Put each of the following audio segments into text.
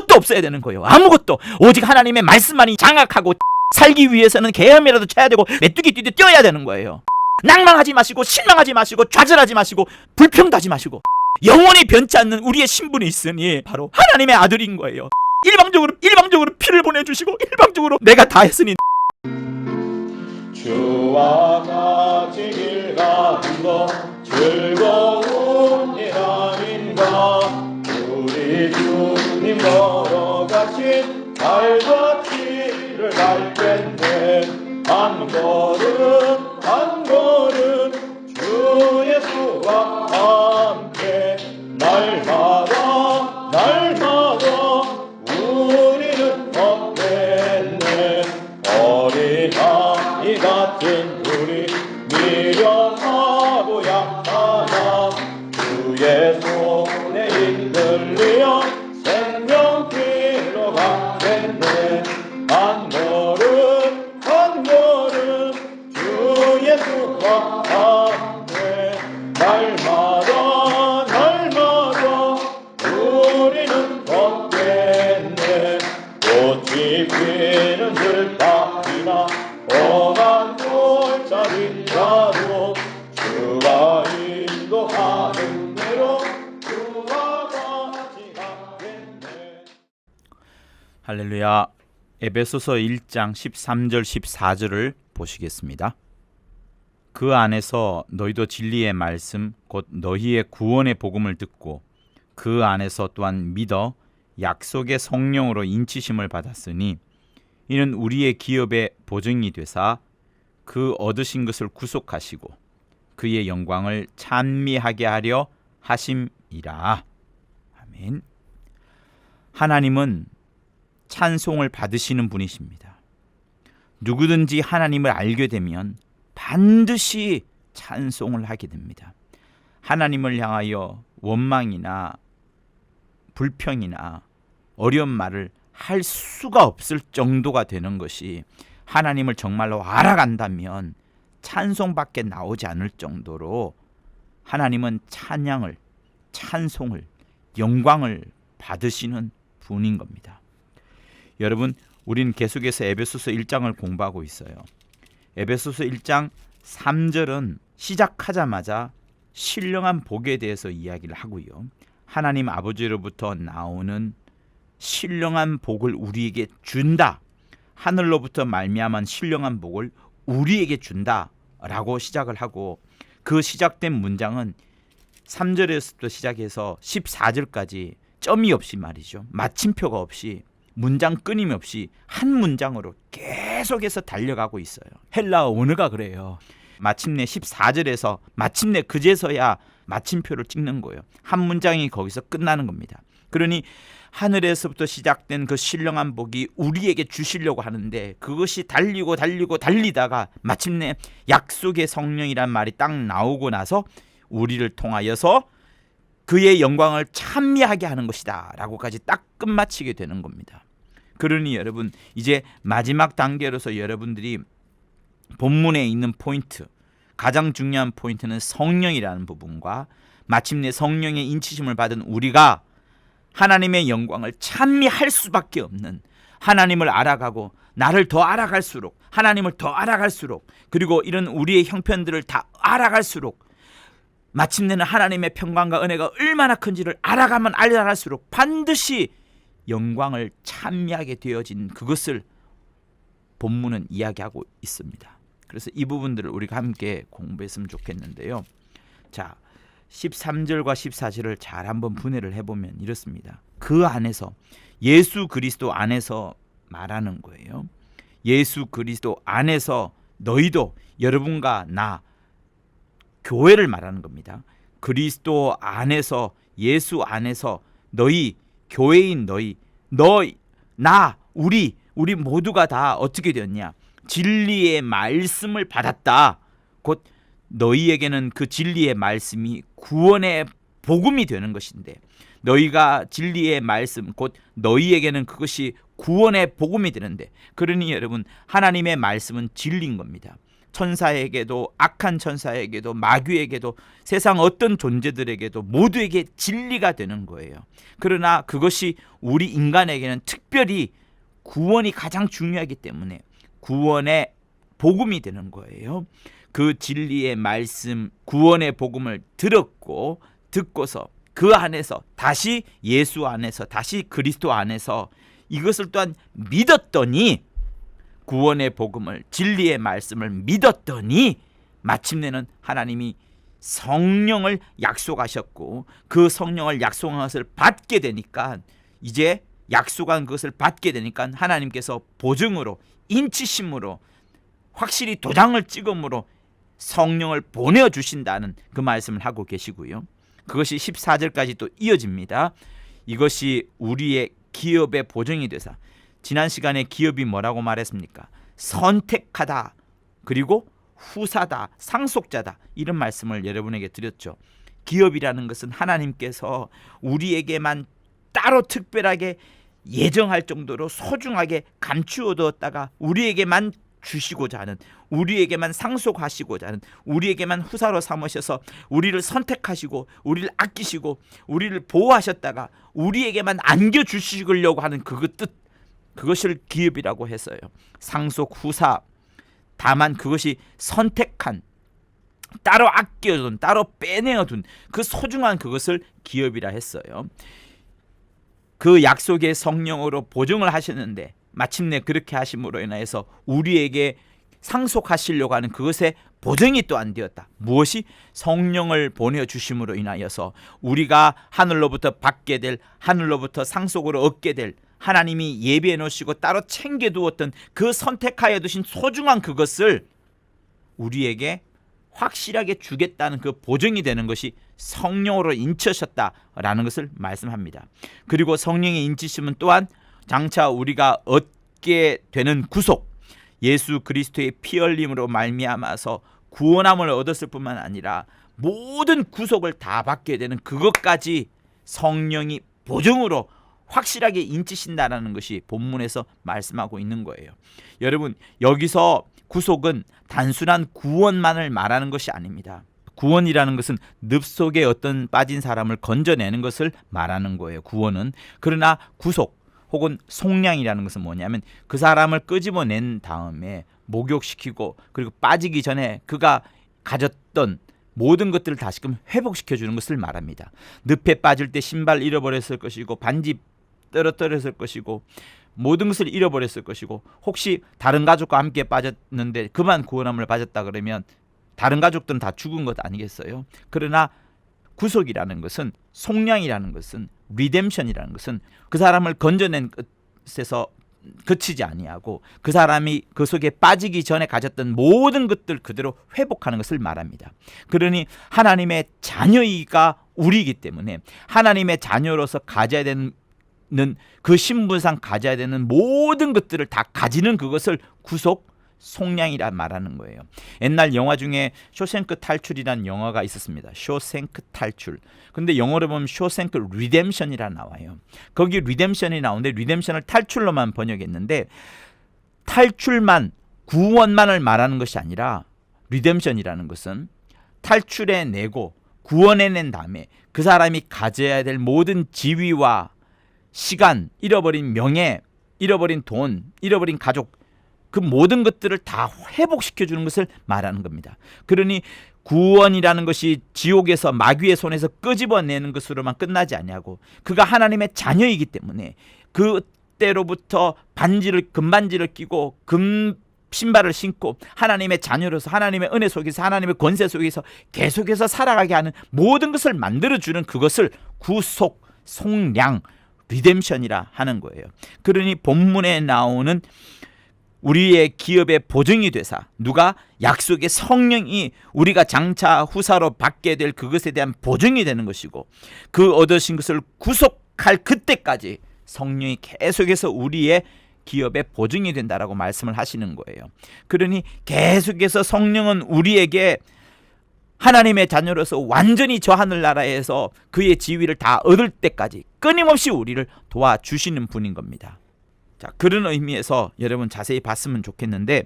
아무것도 없어야 되는 거예요. 아무것도. 오직 하나님의 말씀만이 장악하고 살기 위해서는 계엄이라도 쳐야 되고 메뚜기 뛰듯 뛰어야 되는 거예요. 낭망하지 마시고 실망하지 마시고 좌절하지 마시고 불평도 하지 마시고 영원히 변치 않는 우리의 신분이 있으니 바로 하나님의 아들인 거예요. 일방적으로 피를 보내주시고 일방적으로 내가 다 했으니 주와 같이 길 가는 것 즐거운 일 아닌가. 우리 주님 걸어가신 발자취를 밟겠네. 한 걸음 한 걸음 주 예수와 함께 날마다 우리는 걷겠네. 어린아이 같은 우리 미련하고 약하나 주의 손에 이끌려 생명길로 가겠네. 한 걸음 주 예수와 함께 날마다 우리는 걷겠네. 꽃이 피는 들판이나 험한 골짜기라도 주가 인도하는 대로 주와 같이 가겠네. 할렐루야. 에베소서 1장 13절 14절을 보시겠습니다. 그 안에서 너희도 진리의 말씀 곧 너희의 구원의 복음을 듣고 그 안에서 또한 믿어 약속의 성령으로 인치심을 받았으니 이는 우리의 기업의 보증이 되사 그 얻으신 것을 구속하시고 그의 영광을 찬미하게 하려 하심이라. 아멘. 하나님은 찬송을 받으시는 분이십니다. 누구든지 하나님을 알게 되면 반드시 찬송을 하게 됩니다. 하나님을 향하여 원망이나 불평이나 어려운 말을 할 수가 없을 정도가 되는 것이 하나님을 정말로 알아간다면 찬송밖에 나오지 않을 정도로 하나님은 찬양을, 찬송을, 영광을 받으시는 분인 겁니다. 여러분, 우린 계속해서 에베소서 1장을 공부하고 있어요. 에베소서 1장 3절은 시작하자마자 신령한 복에 대해서 이야기를 하고요. 하나님 아버지로부터 나오는 신령한 복을 우리에게 준다. 하늘로부터 말미암은 신령한 복을 우리에게 준다라고 시작을 하고, 그 시작된 문장은 3절에서부터 시작해서 14절까지 점이 없이 말이죠. 마침표가 없이 문장 끊임없이 한 문장으로 계속해서 달려가고 있어요. 헬라어 원어가 그래요. 마침내 14절에서 마침내 그제서야 마침표를 찍는 거예요. 한 문장이 거기서 끝나는 겁니다. 그러니 하늘에서부터 시작된 그 신령한 복이 우리에게 주시려고 하는데, 그것이 달리다가 마침내 약속의 성령이란 말이 딱 나오고 나서 우리를 통하여서 그의 영광을 찬미하게 하는 것이다 라고까지 딱 끝마치게 되는 겁니다. 그러니 여러분, 이제 마지막 단계로서 여러분들이 본문에 있는 포인트, 가장 중요한 포인트는 성령이라는 부분과 마침내 성령의 인치심을 받은 우리가 하나님의 영광을 찬미할 수밖에 없는, 하나님을 알아가고 나를 더 알아갈수록, 하나님을 더 알아갈수록, 그리고 이런 우리의 형편들을 다 알아갈수록 마침내는 하나님의 평강과 은혜가 얼마나 큰지를 알아가면 알아갈수록 반드시 영광을 찬미하게 되어진 그것을 본문은 이야기하고 있습니다. 그래서 이 부분들을 우리가 함께 공부했으면 좋겠는데요. 자, 13절과 14절을 잘 한번 분해를 해보면 이렇습니다. 그 안에서, 예수 그리스도 안에서 말하는 거예요. 예수 그리스도 안에서 너희도, 여러분과 나, 교회를 말하는 겁니다. 그리스도 안에서, 예수 안에서 너희, 교회인 너희, 나, 우리 모두가 다 어떻게 되었냐? 진리의 말씀을 받았다. 곧 너희에게는 그 진리의 말씀이 구원의 복음이 되는 것인데, 너희가 진리의 말씀, 곧 너희에게는 그것이 구원의 복음이 되는데, 그러니 여러분, 하나님의 말씀은 진리인 겁니다. 천사에게도 악한 천사에게도 마귀에게도 세상 어떤 존재들에게도 모두에게 진리가 되는 거예요. 그러나 그것이 우리 인간에게는 특별히 구원이 가장 중요하기 때문에 구원의 복음이 되는 거예요. 그 진리의 말씀, 구원의 복음을 들었고 듣고서 그 안에서 다시 예수 안에서 다시 그리스도 안에서 이것을 또한 믿었더니 구원의 복음을 진리의 말씀을 믿었더니 마침내는 하나님이 성령을 약속하셨고 그 성령을 약속한 것을 받게 되니까 이제 약속한 것을 받게 되니까 하나님께서 보증으로 인치심으로 확실히 도장을 찍음으로 성령을 보내주신다는 그 말씀을 하고 계시고요. 그것이 14절까지 또 이어집니다. 이것이 우리의 기업의 보증이 되사 지난 시간에 기업이 뭐라고 말했습니까? 선택하다 그리고 후사다 상속자다 이런 말씀을 여러분에게 드렸죠. 기업이라는 것은 하나님께서 우리에게만 따로 특별하게 예정할 정도로 소중하게 감추어 두었다가 우리에게만 주시고자 하는 우리에게만 상속하시고자 하는 우리에게만 후사로 삼으셔서 우리를 선택하시고 우리를 아끼시고 우리를 보호하셨다가 우리에게만 안겨주시려고 하는 그 뜻 그것을 기업이라고 했어요. 상속 후사 다만 그것이 선택한 따로 아껴둔 따로 빼내어둔 그 소중한 그것을 기업이라 했어요. 그 약속의 성령으로 보증을 하셨는데 마침내 그렇게 하심으로 인하여서 우리에게 상속하시려고 하는 그것의 보증이 또 안 되었다. 무엇이? 성령을 보내주심으로 인하여서 우리가 하늘로부터 받게 될 하늘로부터 상속으로 얻게 될 하나님이 예비해 놓으시고 따로 챙겨두었던 그 선택하여 두신 소중한 그것을 우리에게 확실하게 주겠다는 그 보증이 되는 것이 성령으로 인치셨다라는 것을 말씀합니다. 그리고 성령의 인치심은 또한 장차 우리가 얻게 되는 구속 예수 그리스도의 피 흘림으로 말미암아서 구원함을 얻었을 뿐만 아니라 모든 구속을 다 받게 되는 그것까지 성령이 보증으로 확실하게 인치신다라는 것이 본문에서 말씀하고 있는 거예요. 여러분 여기서 구속은 단순한 구원만을 말하는 것이 아닙니다. 구원이라는 것은 늪 속에 어떤 빠진 사람을 건져내는 것을 말하는 거예요. 구원은. 그러나 구속 혹은 속량이라는 것은 뭐냐면 그 사람을 끄집어낸 다음에 목욕시키고 그리고 빠지기 전에 그가 가졌던 모든 것들을 다시금 회복시켜주는 것을 말합니다. 늪에 빠질 때 신발 잃어버렸을 것이고 반지 떨어뜨렸을 것이고 모든 것을 잃어버렸을 것이고 혹시 다른 가족과 함께 빠졌는데 그만 구원함을 받았다 그러면 다른 가족들은 다 죽은 것 아니겠어요? 그러나 구속이라는 것은 속량이라는 것은 리뎀션이라는 것은 그 사람을 건져낸 것에서 그치지 아니하고 그 사람이 그 속에 빠지기 전에 가졌던 모든 것들 그대로 회복하는 것을 말합니다. 그러니 하나님의 자녀이가 우리이기 때문에 하나님의 자녀로서 가져야 되는 그 신분상 가져야 되는 모든 것들을 다 가지는 그것을 구속 속량이라 말하는 거예요. 옛날 영화 중에 쇼생크 탈출이라는 영화가 있었습니다. 쇼생크 탈출. 근데 영어로 보면 쇼생크 리뎀션이라 나와요. 거기 리뎀션이 나오는데 리뎀션을 탈출로만 번역했는데 탈출만 구원만을 말하는 것이 아니라 리뎀션이라는 것은 탈출해내고 구원해낸 다음에 그 사람이 가져야 될 모든 지위와 시간, 잃어버린 명예, 잃어버린 돈, 잃어버린 가족 그 모든 것들을 다 회복시켜주는 것을 말하는 겁니다. 그러니 구원이라는 것이 지옥에서 마귀의 손에서 끄집어내는 것으로만 끝나지 아니하고 그가 하나님의 자녀이기 때문에 그때로부터 금반지를 끼고 금 신발을 신고 하나님의 자녀로서 하나님의 은혜 속에서 하나님의 권세 속에서 계속해서 살아가게 하는 모든 것을 만들어주는 그것을 구속, 속량, 리뎀션이라 하는 거예요. 그러니 본문에 나오는 우리의 기업의 보증이 되사 누가 약속의 성령이 우리가 장차 후사로 받게 될 그것에 대한 보증이 되는 것이고 그 얻으신 것을 구속할 그때까지 성령이 계속해서 우리의 기업의 보증이 된다라고 말씀을 하시는 거예요. 그러니 계속해서 성령은 우리에게 하나님의 자녀로서 완전히 저 하늘나라에서 그의 지위를 다 얻을 때까지 끊임없이 우리를 도와주시는 분인 겁니다. 자, 그런 의미에서 여러분 자세히 봤으면 좋겠는데,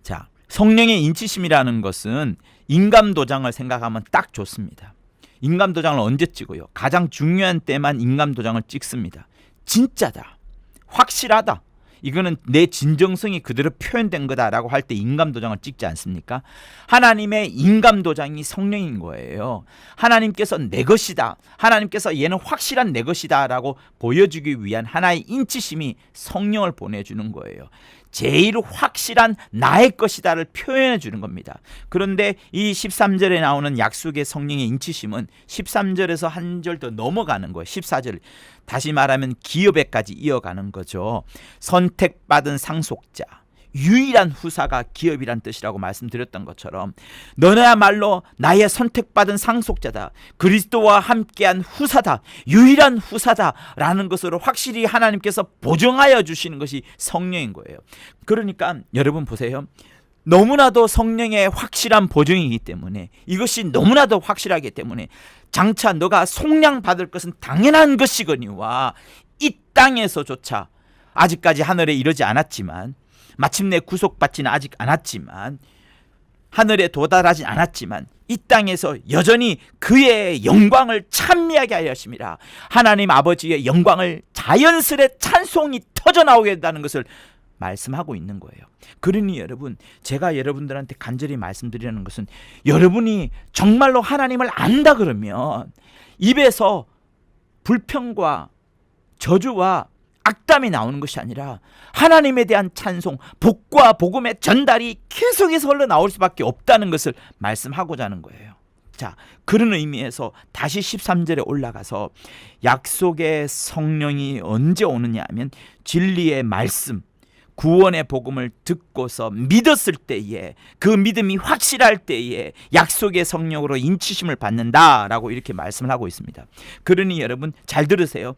자, 성령의 인치심이라는 것은 인감도장을 생각하면 딱 좋습니다. 인감도장을 언제 찍어요? 가장 중요한 때만 인감도장을 찍습니다. 진짜다, 확실하다, 이거는 내 진정성이 그대로 표현된 거다라고 할 때 인감도장을 찍지 않습니까? 하나님의 인감도장이 성령인 거예요. 하나님께서 내 것이다, 하나님께서 얘는 확실한 내 것이다 라고 보여주기 위한 하나의 인치심이 성령을 보내주는 거예요. 제일 확실한 나의 것이다를 표현해 주는 겁니다. 그런데 이 13절에 나오는 약속의 성령의 인치심은 13절에서 한 절 더 넘어가는 거예요. 14절, 다시 말하면 기업에까지 이어가는 거죠. 선택받은 상속자, 유일한 후사가 기업이란 뜻이라고 말씀드렸던 것처럼 너네야말로 나의 선택받은 상속자다, 그리스도와 함께한 후사다, 유일한 후사다 라는 것으로 확실히 하나님께서 보정하여 주시는 것이 성령인 거예요. 그러니까 여러분 보세요. 너무나도 성령의 확실한 보증이기 때문에, 이것이 너무나도 확실하기 때문에 장차 너가 속량받을 것은 당연한 것이거니와 이 땅에서조차 아직까지 하늘에 이르지 않았지만, 마침내 구속받지는 아직 않았지만, 하늘에 도달하지 않았지만 이 땅에서 여전히 그의 영광을 찬미하게 하려 하심이라. 하나님 아버지의 영광을 자연스레 찬송이 터져나오게 된다는 것을 말씀하고 있는 거예요. 그러니 여러분, 제가 여러분들한테 간절히 말씀드리는 것은, 여러분이 정말로 하나님을 안다 그러면 입에서 불평과 저주와 악담이 나오는 것이 아니라 하나님에 대한 찬송, 복과 복음의 전달이 계속해서 흘러나올 수밖에 없다는 것을 말씀하고자 하는 거예요. 자, 그런 의미에서 다시 13절에 올라가서 약속의 성령이 언제 오느냐 하면, 진리의 말씀, 구원의 복음을 듣고서 믿었을 때에, 그 믿음이 확실할 때에 약속의 성령으로 인치심을 받는다라고 이렇게 말씀을 하고 있습니다. 그러니 여러분 잘 들으세요.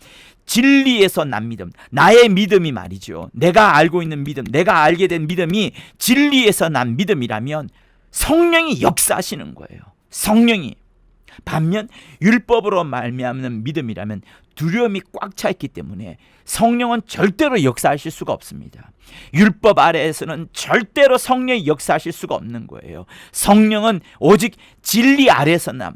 진리에서 난 믿음, 나의 믿음이 말이죠, 내가 알고 있는 믿음, 내가 알게 된 믿음이 진리에서 난 믿음이라면 성령이 역사하시는 거예요. 성령이. 반면 율법으로 말미암는 믿음이라면 두려움이 꽉 차 있기 때문에 성령은 절대로 역사하실 수가 없습니다. 율법 아래에서는 절대로 성령이 역사하실 수가 없는 거예요. 성령은 오직 진리 아래서만,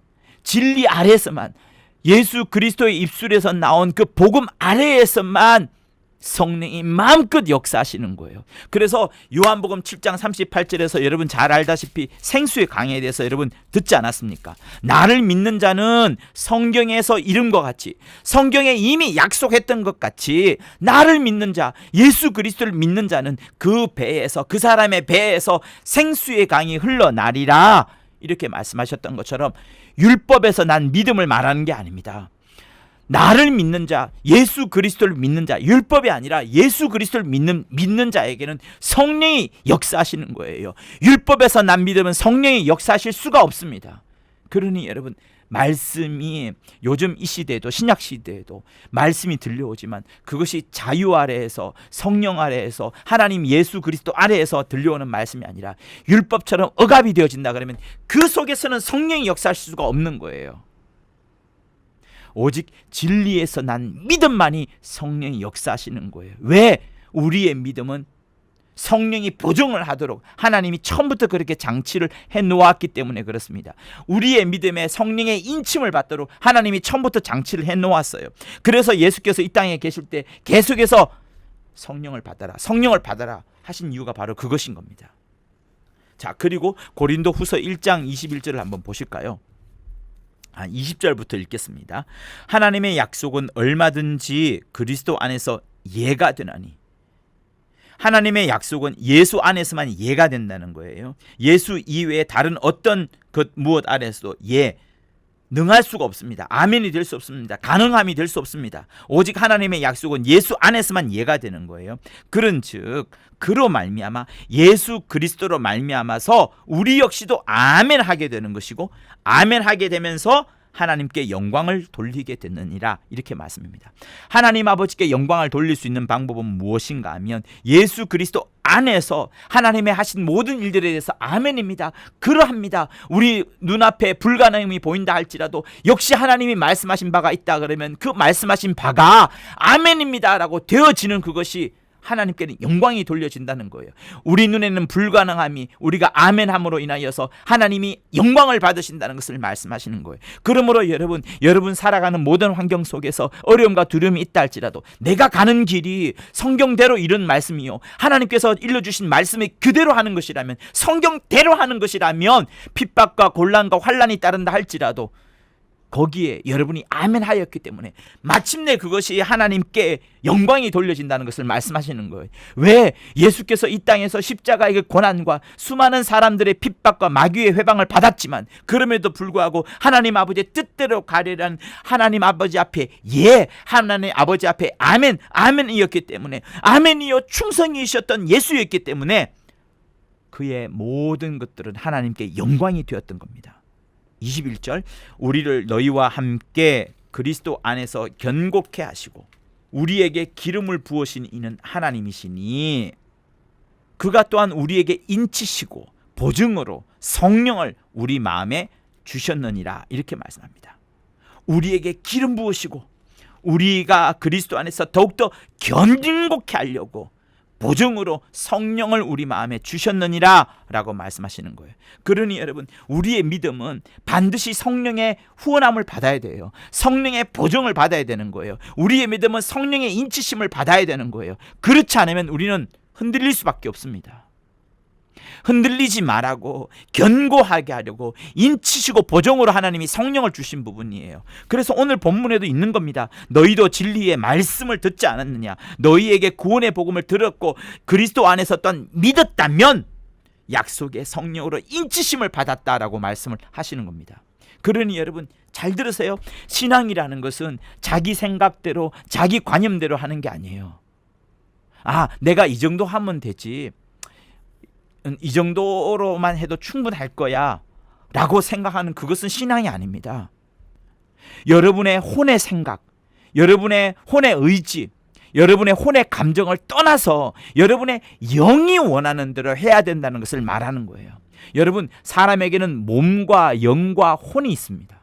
예수 그리스도의 입술에서 나온 그 복음 아래에서만 성령이 마음껏 역사하시는 거예요. 그래서 요한복음 7장 38절에서 여러분 잘 알다시피 생수의 강에 대해서 여러분 듣지 않았습니까? 나를 믿는 자는 성경에서 이름과 같이, 성경에 이미 약속했던 것 같이, 나를 믿는 자, 예수 그리스도를 믿는 자는 그 배에서, 그 사람의 배에서 생수의 강이 흘러나리라 이렇게 말씀하셨던 것처럼, 율법에서 난 믿음을 말하는 게 아닙니다. 나를 믿는 자, 예수 그리스도를 믿는 자, 율법이 아니라 예수 그리스도를 믿는 자에게는 성령이 역사하시는 거예요. 율법에서 난 믿음은 성령이 역사하실 수가 없습니다. 그러니 여러분, 말씀이 요즘 이 시대에도, 신약 시대에도 말씀이 들려오지만 그것이 자유 아래에서, 성령 아래에서, 하나님 예수 그리스도 아래에서 들려오는 말씀이 아니라 율법처럼 억압이 되어진다 그러면 그 속에서는 성령이 역사하실 수가 없는 거예요. 오직 진리에서 난 믿음만이 성령이 역사하시는 거예요. 왜? 우리의 믿음은 성령이 보증을 하도록 하나님이 처음부터 그렇게 장치를 해놓았기 때문에 그렇습니다. 우리의 믿음에 성령의 인침을 받도록 하나님이 처음부터 장치를 해놓았어요. 그래서 예수께서 이 땅에 계실 때 계속해서 성령을 받아라, 성령을 받아라 하신 이유가 바로 그것인 겁니다. 자, 그리고 고린도 후서 1장 21절을 한번 보실까요? 20절부터 읽겠습니다. 하나님의 약속은 얼마든지 그리스도 안에서 예가 되나니. 하나님의 약속은 예수 안에서만 예가 된다는 거예요. 예수 이외에 다른 어떤 것 무엇 아래서도 능할 수가 없습니다. 아멘이 될 수 없습니다. 가능함이 될 수 없습니다. 오직 하나님의 약속은 예수 안에서만 예가 되는 거예요. 그런즉 그로 말미암아, 예수 그리스도로 말미암아서 우리 역시도 아멘 하게 되는 것이고, 아멘 하게 되면서 하나님께 영광을 돌리게 됐느니라 이렇게 말씀입니다. 하나님 아버지께 영광을 돌릴 수 있는 방법은 무엇인가 하면 예수 그리스도 안에서 하나님의 하신 모든 일들에 대해서 아멘입니다, 그러합니다, 우리 눈앞에 불가능함이 보인다 할지라도 역시 하나님이 말씀하신 바가 있다 그러면 그 말씀하신 바가 아멘입니다 라고 되어지는 그것이 하나님께는 영광이 돌려진다는 거예요. 우리 눈에는 불가능함이 우리가 아멘함으로 인하여서 하나님이 영광을 받으신다는 것을 말씀하시는 거예요. 그러므로 여러분 살아가는 모든 환경 속에서 어려움과 두려움이 있다 할지라도 내가 가는 길이 성경대로 이런 말씀이요, 하나님께서 일러주신 말씀이 그대로 하는 것이라면, 성경대로 하는 것이라면 핍박과 곤란과 환란이 따른다 할지라도 거기에 여러분이 아멘하였기 때문에 마침내 그것이 하나님께 영광이 돌려진다는 것을 말씀하시는 거예요. 왜? 예수께서 이 땅에서 십자가의 고난과 수많은 사람들의 핍박과 마귀의 회방을 받았지만 그럼에도 불구하고 하나님 아버지의 뜻대로 가려는 하나님 아버지 앞에 하나님 아버지 앞에 아멘이었기 때문에, 아멘이요 충성이셨던 예수였기 때문에 그의 모든 것들은 하나님께 영광이 되었던 겁니다. 21절, 우리를 너희와 함께 그리스도 안에서 견고케 하시고 우리에게 기름을 부으신 이는 하나님이시니 그가 또한 우리에게 인치시고 보증으로 성령을 우리 마음에 주셨느니라. 이렇게 말씀합니다. 우리에게 기름 부으시고 우리가 그리스도 안에서 더욱더 견고케 하려고 보증으로 성령을 우리 마음에 주셨느니라 라고 말씀하시는 거예요. 그러니 여러분, 우리의 믿음은 반드시 성령의 후원함을 받아야 돼요. 성령의 보증을 받아야 되는 거예요. 우리의 믿음은 성령의 인치심을 받아야 되는 거예요. 그렇지 않으면 우리는 흔들릴 수밖에 없습니다. 흔들리지 말라고, 견고하게 하려고 인치시고 보정으로 하나님이 성령을 주신 부분이에요. 그래서 오늘 본문에도 있는 겁니다. 너희도 진리의 말씀을 듣지 않았느냐? 너희에게 구원의 복음을 들었고 그리스도 안에서 또한 믿었다면 약속의 성령으로 인치심을 받았다라고 말씀을 하시는 겁니다. 그러니 여러분 잘 들으세요. 신앙이라는 것은 자기 생각대로 자기 관념대로 하는 게 아니에요. 내가 이 정도 하면 되지, 이 정도로만 해도 충분할 거야 라고 생각하는 그것은 신앙이 아닙니다. 여러분의 혼의 생각, 여러분의 혼의 의지, 여러분의 혼의 감정을 떠나서 여러분의 영이 원하는 대로 해야 된다는 것을 말하는 거예요. 여러분, 사람에게는 몸과 영과 혼이 있습니다.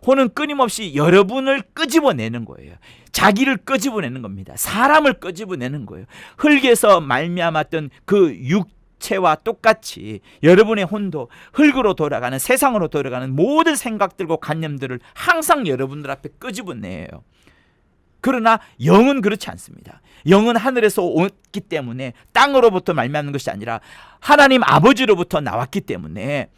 혼은 끊임없이 여러분을 끄집어내는 거예요. 자기를 끄집어내는 겁니다. 사람을 끄집어내는 거예요. 흙에서 말미암았던 그 육체와 똑같이 여러분의 혼도 흙으로 돌아가는, 세상으로 돌아가는 모든 생각들과 관념들을 항상 여러분들 앞에 끄집어내요. 그러나 영은 그렇지 않습니다. 영은 하늘에서 왔기 때문에, 땅으로부터 말미암는 것이 아니라 하나님 아버지로부터 나왔기 때문에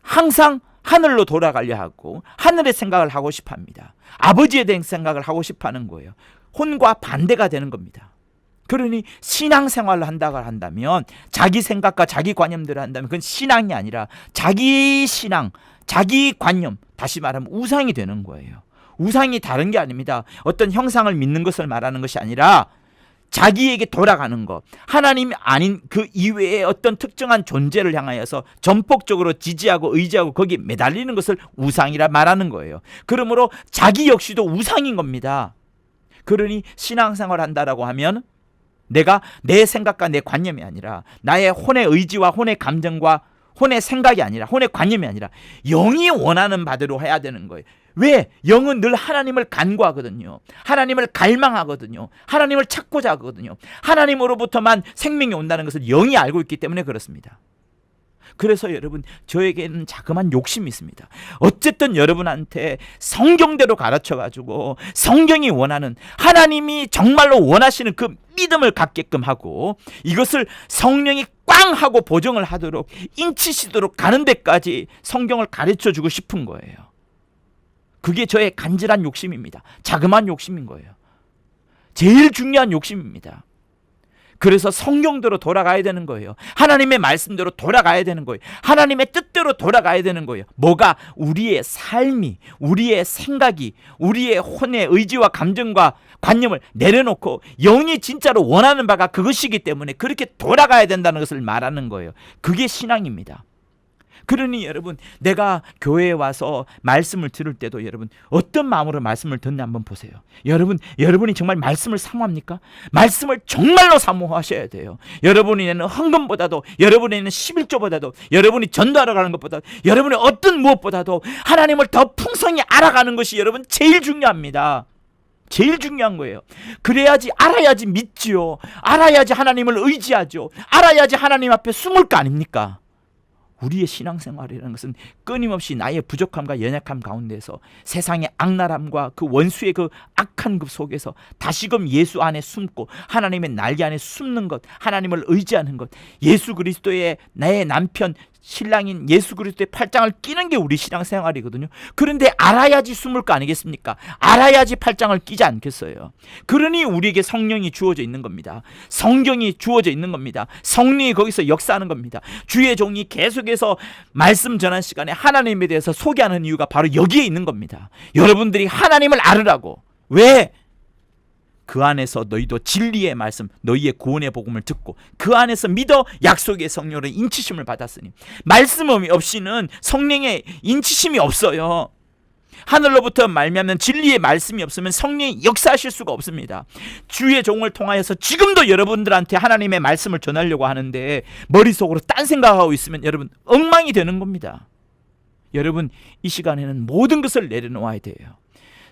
항상 하늘로 돌아가려 하고 하늘의 생각을 하고 싶어 합니다. 아버지에 대한 생각을 하고 싶어 하는 거예요. 혼과 반대가 되는 겁니다. 그러니 신앙생활을 한다면, 자기 생각과 자기 관념대로 한다면 그건 신앙이 아니라 자기 신앙, 자기 관념, 다시 말하면 우상이 되는 거예요. 우상이 다른 게 아닙니다. 어떤 형상을 믿는 것을 말하는 것이 아니라 자기에게 돌아가는 것, 하나님이 아닌 그 이외의 어떤 특정한 존재를 향하여서 전폭적으로 지지하고 의지하고 거기에 매달리는 것을 우상이라 말하는 거예요. 그러므로 자기 역시도 우상인 겁니다. 그러니 신앙생활을 한다라고 하면 내가 내 생각과 내 관념이 아니라 나의 혼의 의지와 혼의 감정과 혼의 생각이 아니라, 혼의 관념이 아니라 영이 원하는 바대로 해야 되는 거예요. 왜? 영은 늘 하나님을 간구하거든요. 하나님을 갈망하거든요. 하나님을 찾고자 하거든요. 하나님으로부터만 생명이 온다는 것을 영이 알고 있기 때문에 그렇습니다. 그래서 여러분, 저에게는 자그마한 욕심이 있습니다. 어쨌든 여러분한테 성경대로 가르쳐가지고 성경이 원하는, 하나님이 정말로 원하시는 그 믿음을 갖게끔 하고 이것을 성령이 꽝 하고 보정을 하도록 인치시도록 가는 데까지 성경을 가르쳐주고 싶은 거예요. 그게 저의 간절한 욕심입니다. 자그마한 욕심인 거예요. 제일 중요한 욕심입니다. 그래서 성경대로 돌아가야 되는 거예요. 하나님의 말씀대로 돌아가야 되는 거예요. 하나님의 뜻대로 돌아가야 되는 거예요. 뭐가? 우리의 삶이, 우리의 생각이, 우리의 혼의 의지와 감정과 관념을 내려놓고 영이 진짜로 원하는 바가 그것이기 때문에 그렇게 돌아가야 된다는 것을 말하는 거예요. 그게 신앙입니다. 그러니 여러분, 내가 교회에 와서 말씀을 들을 때도 여러분 어떤 마음으로 말씀을 듣냐 한번 보세요. 여러분이 정말 말씀을 사모합니까? 말씀을 정말로 사모하셔야 돼요. 여러분이 내는 헌금보다도, 여러분이 내는 11조보다도, 여러분이 전도하러 가는 것보다, 여러분의 어떤 무엇보다도 하나님을 더 풍성히 알아가는 것이 여러분 제일 중요합니다. 제일 중요한 거예요. 그래야지, 알아야지 믿지요. 알아야지 하나님을 의지하죠. 알아야지 하나님 앞에 숨을 거 아닙니까? 우리의 신앙생활이라는 것은 끊임없이 나의 부족함과 연약함 가운데서 세상의 악랄함과 그 원수의 그 악한 그 속에서 다시금 예수 안에 숨고 하나님의 날개 안에 숨는 것, 하나님을 의지하는 것, 예수 그리스도의 나의 남편 신랑인 예수 그리스도의 팔짱을 끼는 게 우리 신앙생활이거든요. 그런데 알아야지 숨을 거 아니겠습니까? 알아야지 팔짱을 끼지 않겠어요. 그러니 우리에게 성령이 주어져 있는 겁니다. 성경이 주어져 있는 겁니다. 성령이 거기서 역사하는 겁니다. 주의 종이 계속해서 말씀 전한 시간에 하나님에 대해서 소개하는 이유가 바로 여기에 있는 겁니다. 여러분들이 하나님을 알으라고. 왜? 그 안에서 너희도 진리의 말씀, 너희의 구원의 복음을 듣고 그 안에서 믿어 약속의 성령으로 인치심을 받았으니, 말씀 없이는 성령의 인치심이 없어요. 하늘로부터 말미암는 진리의 말씀이 없으면 성령이 역사하실 수가 없습니다. 주의 종을 통하여서 지금도 여러분들한테 하나님의 말씀을 전하려고 하는데 머릿속으로 딴 생각하고 있으면 여러분 엉망이 되는 겁니다. 여러분, 이 시간에는 모든 것을 내려놓아야 돼요.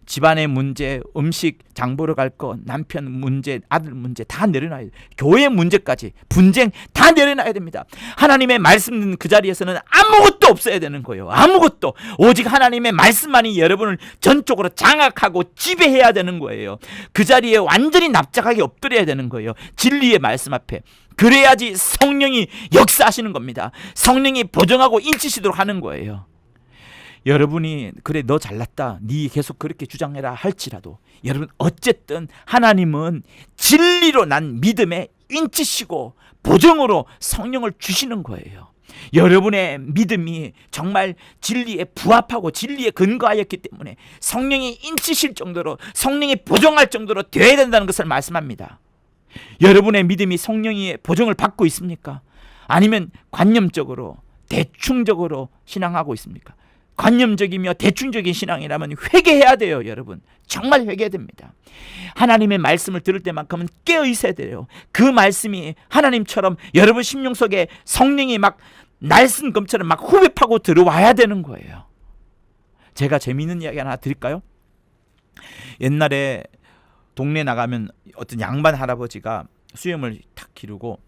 집안의 문제, 음식, 장 보러 갈 거, 남편 문제, 아들 문제 다 내려놔야 돼요. 교회 문제까지, 분쟁 다 내려놔야 됩니다. 하나님의 말씀 있는 그 자리에서는 아무것도 없어야 되는 거예요. 아무것도. 오직 하나님의 말씀만이 여러분을 전적으로 장악하고 지배해야 되는 거예요. 그 자리에 완전히 납작하게 엎드려야 되는 거예요. 진리의 말씀 앞에. 그래야지 성령이 역사하시는 겁니다. 성령이 보정하고 인치시도록 하는 거예요. 여러분이 그래 너 잘났다, 네 계속 그렇게 주장해라 할지라도 여러분 어쨌든 하나님은 진리로 난 믿음에 인치시고 보정으로 성령을 주시는 거예요. 여러분의 믿음이 정말 진리에 부합하고 진리에 근거하였기 때문에 성령이 인치실 정도로, 성령이 보정할 정도로 되어야 된다는 것을 말씀합니다. 여러분의 믿음이 성령의 보정을 받고 있습니까? 아니면 관념적으로 대충적으로 신앙하고 있습니까? 관념적이며 대충적인 신앙이라면 회개해야 돼요. 여러분 정말 회개해야 됩니다. 하나님의 말씀을 들을 때만큼은 깨어 있어야 돼요. 그 말씀이 하나님처럼 여러분 심령 속에 성령이 막 날쌘 검처럼 막 후벼파고 들어와야 되는 거예요. 제가 재미있는 이야기 하나 드릴까요? 옛날에 동네 나가면 어떤 양반 할아버지가 수염을 탁 기르고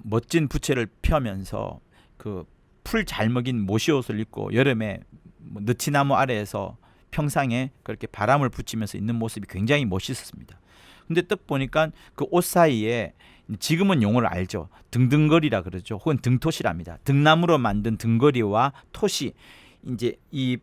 멋진 부채를 펴면서 그 풀 잘 먹인 모시옷을 입고 여름에 느티나무 아래에서 평상에 그렇게 바람을 붙이면서 있는 모습이 굉장히 멋있었습니다. 근데 딱 보니까 그 옷 사이에, 지금은 용어를 알죠, 등등거리라 그러죠. 혹은 등토시랍니다. 등나무로 만든 등거리와 토시, 이제 이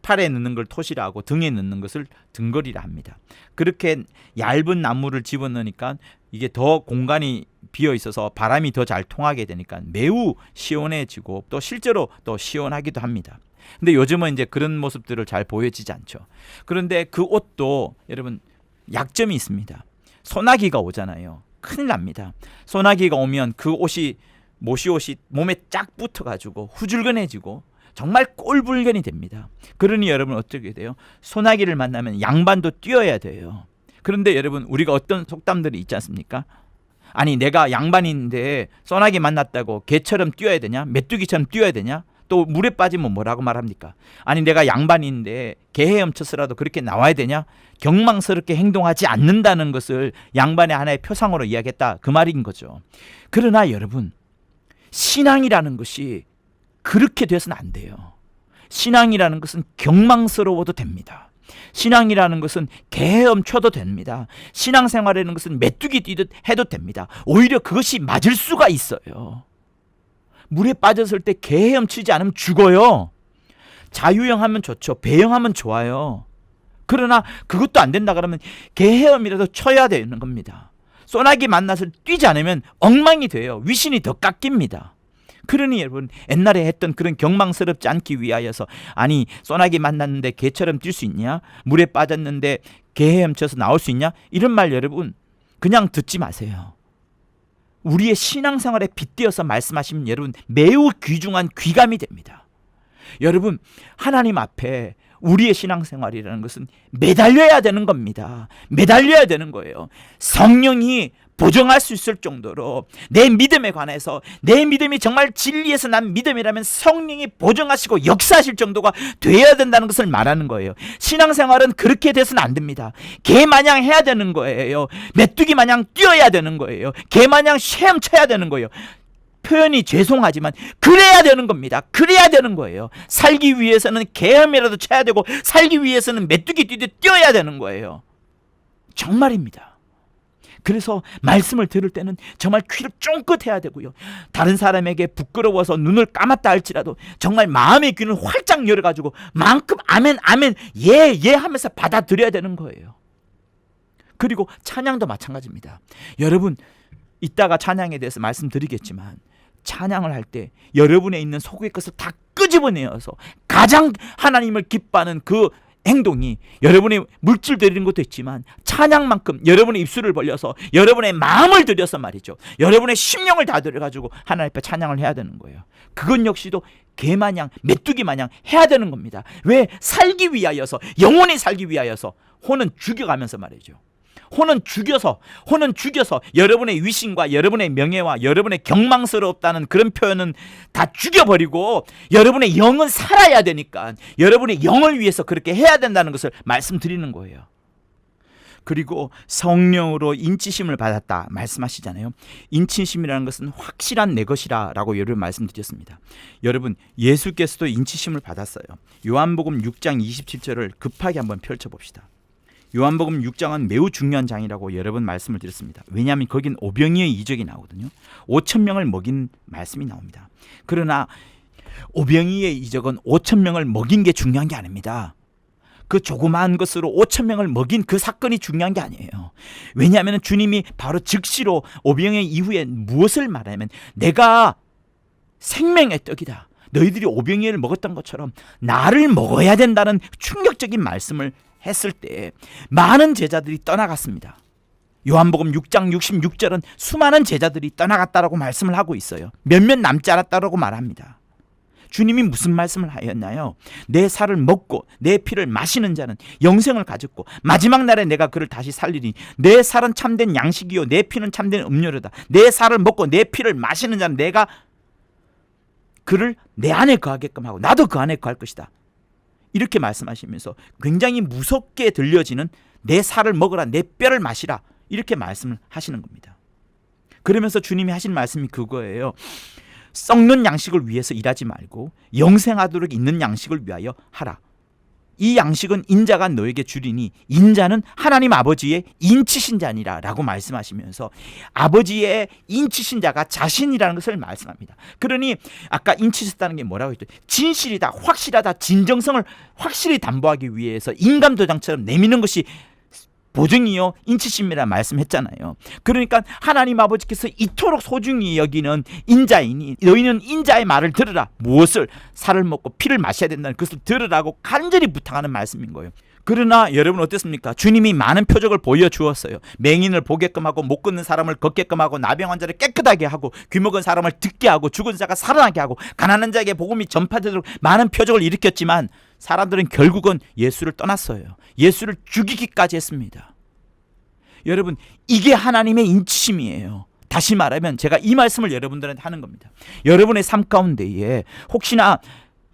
팔에 넣는 걸 토시라고 등에 넣는 것을 등거리라 합니다. 그렇게 얇은 나무를 집어넣으니까 이게 더 공간이 비어 있어서 바람이 더 잘 통하게 되니까 매우 시원해지고 또 실제로 또 시원하기도 합니다. 근데 요즘은 이제 그런 모습들을 잘 보여지지 않죠. 그런데 그 옷도 여러분 약점이 있습니다. 소나기가 오잖아요. 큰일 납니다. 소나기가 오면 그 옷이, 모시옷이 몸에 쫙 붙어가지고 후줄근해지고 정말 꼴불견이 됩니다. 그러니 여러분 어떻게 돼요? 소나기를 만나면 양반도 뛰어야 돼요. 그런데 여러분 우리가 어떤 속담들이 있지 않습니까? 아니 내가 양반인데 소나기 만났다고 개처럼 뛰어야 되냐? 메뚜기처럼 뛰어야 되냐? 또 물에 빠지면 뭐라고 말합니까? 아니 내가 양반인데 개 헤엄쳐서라도 그렇게 나와야 되냐? 경망스럽게 행동하지 않는다는 것을 양반의 하나의 표상으로 이야기했다, 그 말인 거죠. 그러나 여러분 신앙이라는 것이 그렇게 돼서는 안 돼요. 신앙이라는 것은 경망스러워도 됩니다. 신앙이라는 것은 개헤엄쳐도 됩니다. 신앙생활이라는 것은 메뚜기 뛰듯 해도 됩니다. 오히려 그것이 맞을 수가 있어요. 물에 빠졌을 때 개헤엄치지 않으면 죽어요. 자유형하면 좋죠. 배영하면 좋아요. 그러나 그것도 안 된다 그러면 개헤엄이라도 쳐야 되는 겁니다. 소나기 만나서 뛰지 않으면 엉망이 돼요. 위신이 더 깎입니다. 그러니 여러분 옛날에 했던 그런 경망스럽지 않기 위하여서, 아니 소나기 만났는데 개처럼 뛸 수 있냐? 물에 빠졌는데 개 헤엄쳐서 나올 수 있냐? 이런 말 여러분 그냥 듣지 마세요. 우리의 신앙생활에 빗대어서 말씀하시면 여러분 매우 귀중한 귀감이 됩니다. 여러분 하나님 앞에 우리의 신앙생활이라는 것은 매달려야 되는 겁니다. 매달려야 되는 거예요. 성령이 보정할 수 있을 정도로 내 믿음에 관해서 내 믿음이 정말 진리에서 난 믿음이라면 성령이 보정하시고 역사하실 정도가 되어야 된다는 것을 말하는 거예요. 신앙생활은 그렇게 돼서는 안 됩니다. 개 마냥 해야 되는 거예요. 메뚜기 마냥 뛰어야 되는 거예요. 개 마냥 헤엄쳐야 되는 거예요. 표현이 죄송하지만 그래야 되는 겁니다. 그래야 되는 거예요. 살기 위해서는 개헤엄이라도 쳐야 되고 살기 위해서는 메뚜기 뛰듯 뛰어야 되는 거예요. 정말입니다. 그래서 말씀을 들을 때는 정말 귀를 쫑긋해야 되고요. 다른 사람에게 부끄러워서 눈을 감았다 할지라도 정말 마음의 귀는 활짝 열어가지고 만큼 아멘 아멘 예 하면서 받아들여야 되는 거예요. 그리고 찬양도 마찬가지입니다. 여러분 이따가 찬양에 대해서 말씀드리겠지만 찬양을 할 때 여러분에 있는 속의 것을 다 끄집어내어서 가장 하나님을 기뻐하는 그 행동이 여러분의 물질 드리는 것도 있지만 찬양만큼 여러분의 입술을 벌려서 여러분의 마음을 들여서 말이죠. 여러분의 심령을 다 들여가지고 하나님 앞에 찬양을 해야 되는 거예요. 그건 역시도 개마냥 메뚜기 마냥 해야 되는 겁니다. 왜? 살기 위하여서, 영원히 살기 위하여서. 혼은 죽여가면서 말이죠. 혼은 죽여서 여러분의 위신과 여러분의 명예와 여러분의 경망스럽다는 그런 표현은 다 죽여버리고 여러분의 영은 살아야 되니까 여러분의 영을 위해서 그렇게 해야 된다는 것을 말씀드리는 거예요. 그리고 성령으로 인치심을 받았다 말씀하시잖아요. 인치심이라는 것은 확실한 내 것이라 라고 여러분 말씀드렸습니다. 여러분 예수께서도 인치심을 받았어요. 요한복음 6장 27절을 급하게 한번 펼쳐봅시다. 요한복음 6장은 매우 중요한 장이라고 여러 번 말씀을 드렸습니다. 왜냐하면 거긴 오병이어의 이적이 나오거든요. 5,000명을 먹인 말씀이 나옵니다. 그러나 오병이어의 이적은 5,000명을 먹인 게 중요한 게 아닙니다. 그 조그마한 것으로 5,000명을 먹인 그 사건이 중요한 게 아니에요. 왜냐하면 주님이 바로 즉시로 오병이어 이후에 무엇을 말하냐면 내가 생명의 떡이다. 너희들이 오병이어를 먹었던 것처럼 나를 먹어야 된다는 충격적인 말씀을 했을 때 많은 제자들이 떠나갔습니다. 요한복음 6장 66절은 수많은 제자들이 떠나갔다라고 말씀을 하고 있어요. 몇몇 남지 않았다라고 말합니다. 주님이 무슨 말씀을 하였나요? 내 살을 먹고 내 피를 마시는 자는 영생을 가졌고 마지막 날에 내가 그를 다시 살리니 내 살은 참된 양식이요 내 피는 참된 음료로다. 내 살을 먹고 내 피를 마시는 자는 내가 그를 내 안에 거하게끔 하고 나도 그 안에 거할 것이다. 이렇게 말씀하시면서 굉장히 무섭게 들려지는 내 살을 먹으라 내 뼈를 마시라 이렇게 말씀을 하시는 겁니다. 그러면서 주님이 하신 말씀이 그거예요. 썩는 양식을 위해서 일하지 말고 영생하도록 있는 양식을 위하여 하라. 이 양식은 인자가 너에게 주리니 인자는 하나님 아버지의 인치신 자니라 라고 말씀하시면서 아버지의 인치신 자가 자신이라는 것을 말씀합니다. 그러니 아까 인치셨다는 게 뭐라고 했죠? 진실이다, 확실하다, 진정성을 확실히 담보하기 위해서 인감도장처럼 내미는 것이 보증이요 인치심이라 말씀했잖아요. 그러니까 하나님 아버지께서 이토록 소중히 여기는 인자이니 너희는 인자의 말을 들으라. 무엇을? 살을 먹고 피를 마셔야 된다는 것을 들으라고 간절히 부탁하는 말씀인 거예요. 그러나 여러분 어땠습니까? 주님이 많은 표적을 보여주었어요. 맹인을 보게끔 하고 못 걷는 사람을 걷게끔 하고 나병 환자를 깨끗하게 하고 귀 먹은 사람을 듣게 하고 죽은 자가 살아나게 하고 가난한 자에게 복음이 전파되도록 많은 표적을 일으켰지만 사람들은 결국은 예수를 떠났어요. 예수를 죽이기까지 했습니다. 여러분 이게 하나님의 인치심이에요. 다시 말하면 제가 이 말씀을 여러분들한테 하는 겁니다. 여러분의 삶 가운데에 혹시나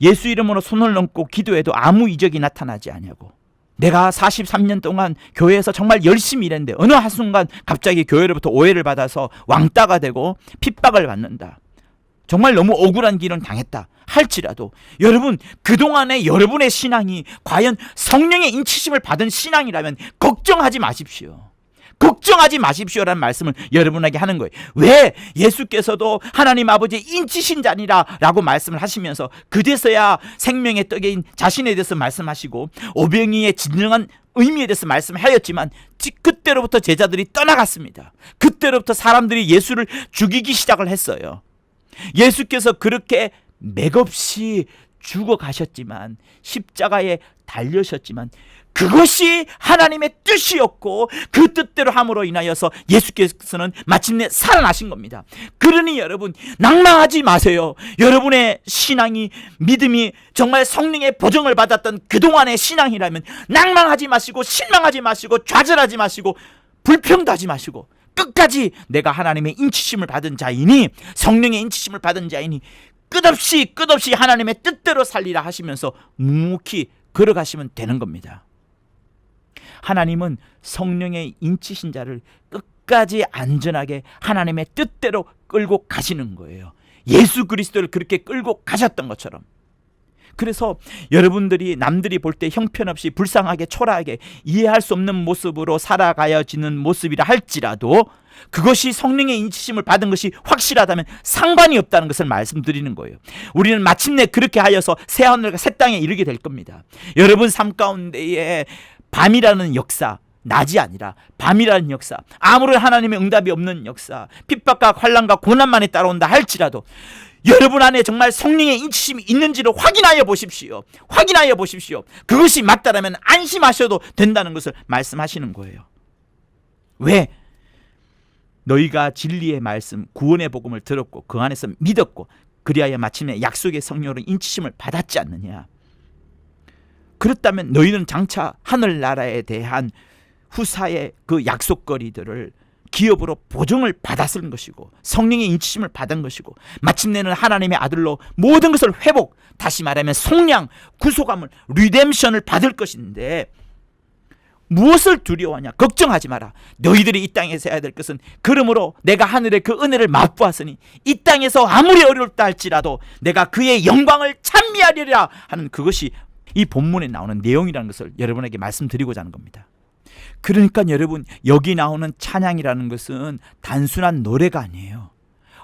예수 이름으로 손을 얹고 기도해도 아무 이적이 나타나지 않냐고, 내가 43년 동안 교회에서 정말 열심히 일했는데 어느 한순간 갑자기 교회로부터 오해를 받아서 왕따가 되고 핍박을 받는다, 정말 너무 억울한 길은 당했다 할지라도 여러분 그동안의 여러분의 신앙이 과연 성령의 인치심을 받은 신앙이라면 걱정하지 마십시오. 걱정하지 마십시오라는 말씀을 여러분에게 하는 거예요. 왜? 예수께서도 하나님 아버지의 인치신 자니라 라고 말씀을 하시면서 그제서야 생명의 떡인 자신에 대해서 말씀하시고 오병이의 진정한 의미에 대해서 말씀하였지만 그때로부터 제자들이 떠나갔습니다. 그때로부터 사람들이 예수를 죽이기 시작을 했어요. 예수께서 그렇게 맥없이 죽어가셨지만 십자가에 달려셨지만 그것이 하나님의 뜻이었고 그 뜻대로 함으로 인하여서 예수께서는 마침내 살아나신 겁니다. 그러니 여러분 낭망하지 마세요. 여러분의 신앙이 믿음이 정말 성령의 보정을 받았던 그동안의 신앙이라면 낭망하지 마시고 실망하지 마시고 좌절하지 마시고 불평도 하지 마시고 끝까지 내가 하나님의 인치심을 받은 자이니, 성령의 인치심을 받은 자이니 끝없이 하나님의 뜻대로 살리라 하시면서 묵묵히 걸어가시면 되는 겁니다. 하나님은 성령의 인치신 자를 끝까지 안전하게 하나님의 뜻대로 끌고 가시는 거예요. 예수 그리스도를 그렇게 끌고 가셨던 것처럼. 그래서 여러분들이 남들이 볼 때 형편없이 불쌍하게 초라하게 이해할 수 없는 모습으로 살아가야지는 모습이라 할지라도 그것이 성령의 인치심을 받은 것이 확실하다면 상관이 없다는 것을 말씀드리는 거예요. 우리는 마침내 그렇게 하여서 새 하늘과 새 땅에 이르게 될 겁니다. 여러분 삶 가운데에 밤이라는 역사, 낮이 아니라 밤이라는 역사, 아무런 하나님의 응답이 없는 역사, 핍박과 환난과 고난만이 따라온다 할지라도 여러분 안에 정말 성령의 인치심이 있는지를 확인하여 보십시오. 확인하여 보십시오. 그것이 맞다라면 안심하셔도 된다는 것을 말씀하시는 거예요. 왜? 너희가 진리의 말씀, 구원의 복음을 들었고 그 안에서 믿었고 그리하여 마침내 약속의 성령으로 인치심을 받았지 않느냐. 그렇다면 너희는 장차 하늘나라에 대한 후사의 그 약속거리들을 기업으로 보증을 받았을 것이고 성령의 인치심을 받은 것이고 마침내는 하나님의 아들로 모든 것을 회복, 다시 말하면 속량, 구속함을, 리뎀션을 받을 것인데 무엇을 두려워하냐? 걱정하지 마라. 너희들이 이 땅에서 해야 될 것은 그러므로 내가 하늘의 그 은혜를 맛보았으니 이 땅에서 아무리 어렵다 할지라도 내가 그의 영광을 찬미하리라 하는 그것이 이 본문에 나오는 내용이라는 것을 여러분에게 말씀드리고자 하는 겁니다. 그러니까 여러분, 여기 나오는 찬양이라는 것은 단순한 노래가 아니에요.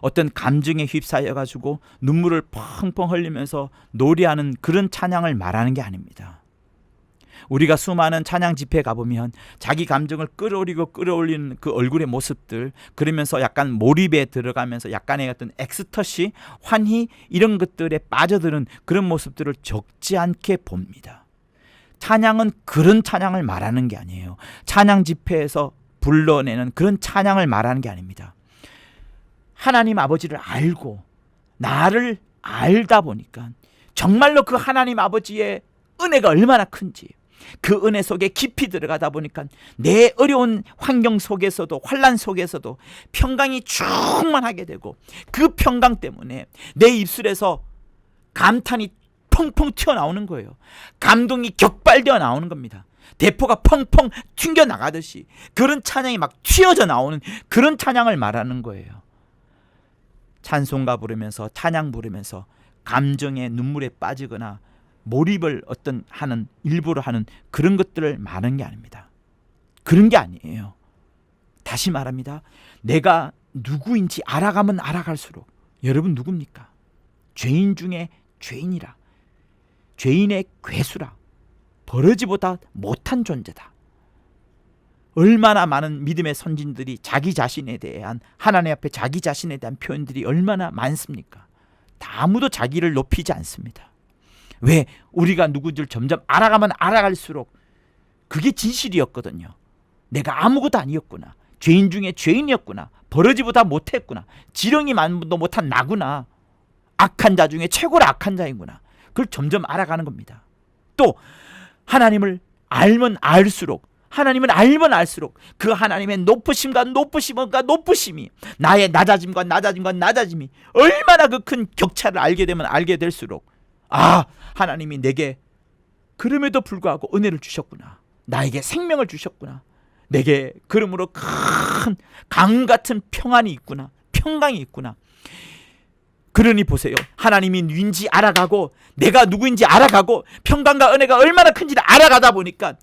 어떤 감정에 휩싸여 가지고 눈물을 펑펑 흘리면서 노래하는 그런 찬양을 말하는 게 아닙니다. 우리가 수많은 찬양 집회에 가보면 자기 감정을 끌어올리는 그 얼굴의 모습들, 그러면서 약간 몰입에 들어가면서 약간의 어떤 엑스터시, 환희 이런 것들에 빠져드는 그런 모습들을 적지 않게 봅니다. 찬양은 그런 찬양을 말하는 게 아니에요. 찬양 집회에서 불러내는 그런 찬양을 말하는 게 아닙니다. 하나님 아버지를 알고 나를 알다 보니까 정말로 그 하나님 아버지의 은혜가 얼마나 큰지, 그 은혜 속에 깊이 들어가다 보니까 내 어려운 환경 속에서도, 환난 속에서도 평강이 충만하게 되고 그 평강 때문에 내 입술에서 감탄이 펑펑 튀어나오는 거예요. 감동이 격발되어 나오는 겁니다. 대포가 펑펑 튕겨나가듯이 그런 찬양이 막 튀어져 나오는 그런 찬양을 말하는 거예요. 찬송가 부르면서, 찬양 부르면서 감정의 눈물에 빠지거나 몰입을 일부러 하는 그런 것들을 말하는 게 아닙니다. 그런 게 아니에요. 다시 말합니다. 내가 누구인지 알아가면 알아갈수록, 여러분 누굽니까? 죄인 중에 죄인이라, 죄인의 괴수라, 버러지보다 못한 존재다. 얼마나 많은 믿음의 선진들이 자기 자신에 대한, 하나님 앞에 자기 자신에 대한 표현들이 얼마나 많습니까? 아무도 자기를 높이지 않습니다. 왜? 우리가 누구들 점점 알아가면 알아갈수록 그게 진실이었거든요. 내가 아무것도 아니었구나, 죄인 중에 죄인이었구나, 버러지보다 못했구나, 지렁이 만도 못한 나구나, 악한 자 중에 최고로 악한 자이구나. 그걸 점점 알아가는 겁니다. 또 하나님을 알면 알수록 그 하나님의 높으심과 높으심이, 나의 낮아짐과 낮아짐이 얼마나 그 큰 격차를 알게 되면 알게 될수록, 아, 하나님이 내게 그럼에도 불구하고 은혜를 주셨구나, 나에게 생명을 주셨구나, 내게 그러므로 큰 강 같은 평안이 있구나, 평강이 있구나. 그러니 보세요. 하나님이 누구인지 알아가고 내가 누구인지 알아가고 평강과 은혜가 얼마나 큰지를 알아가다 보니까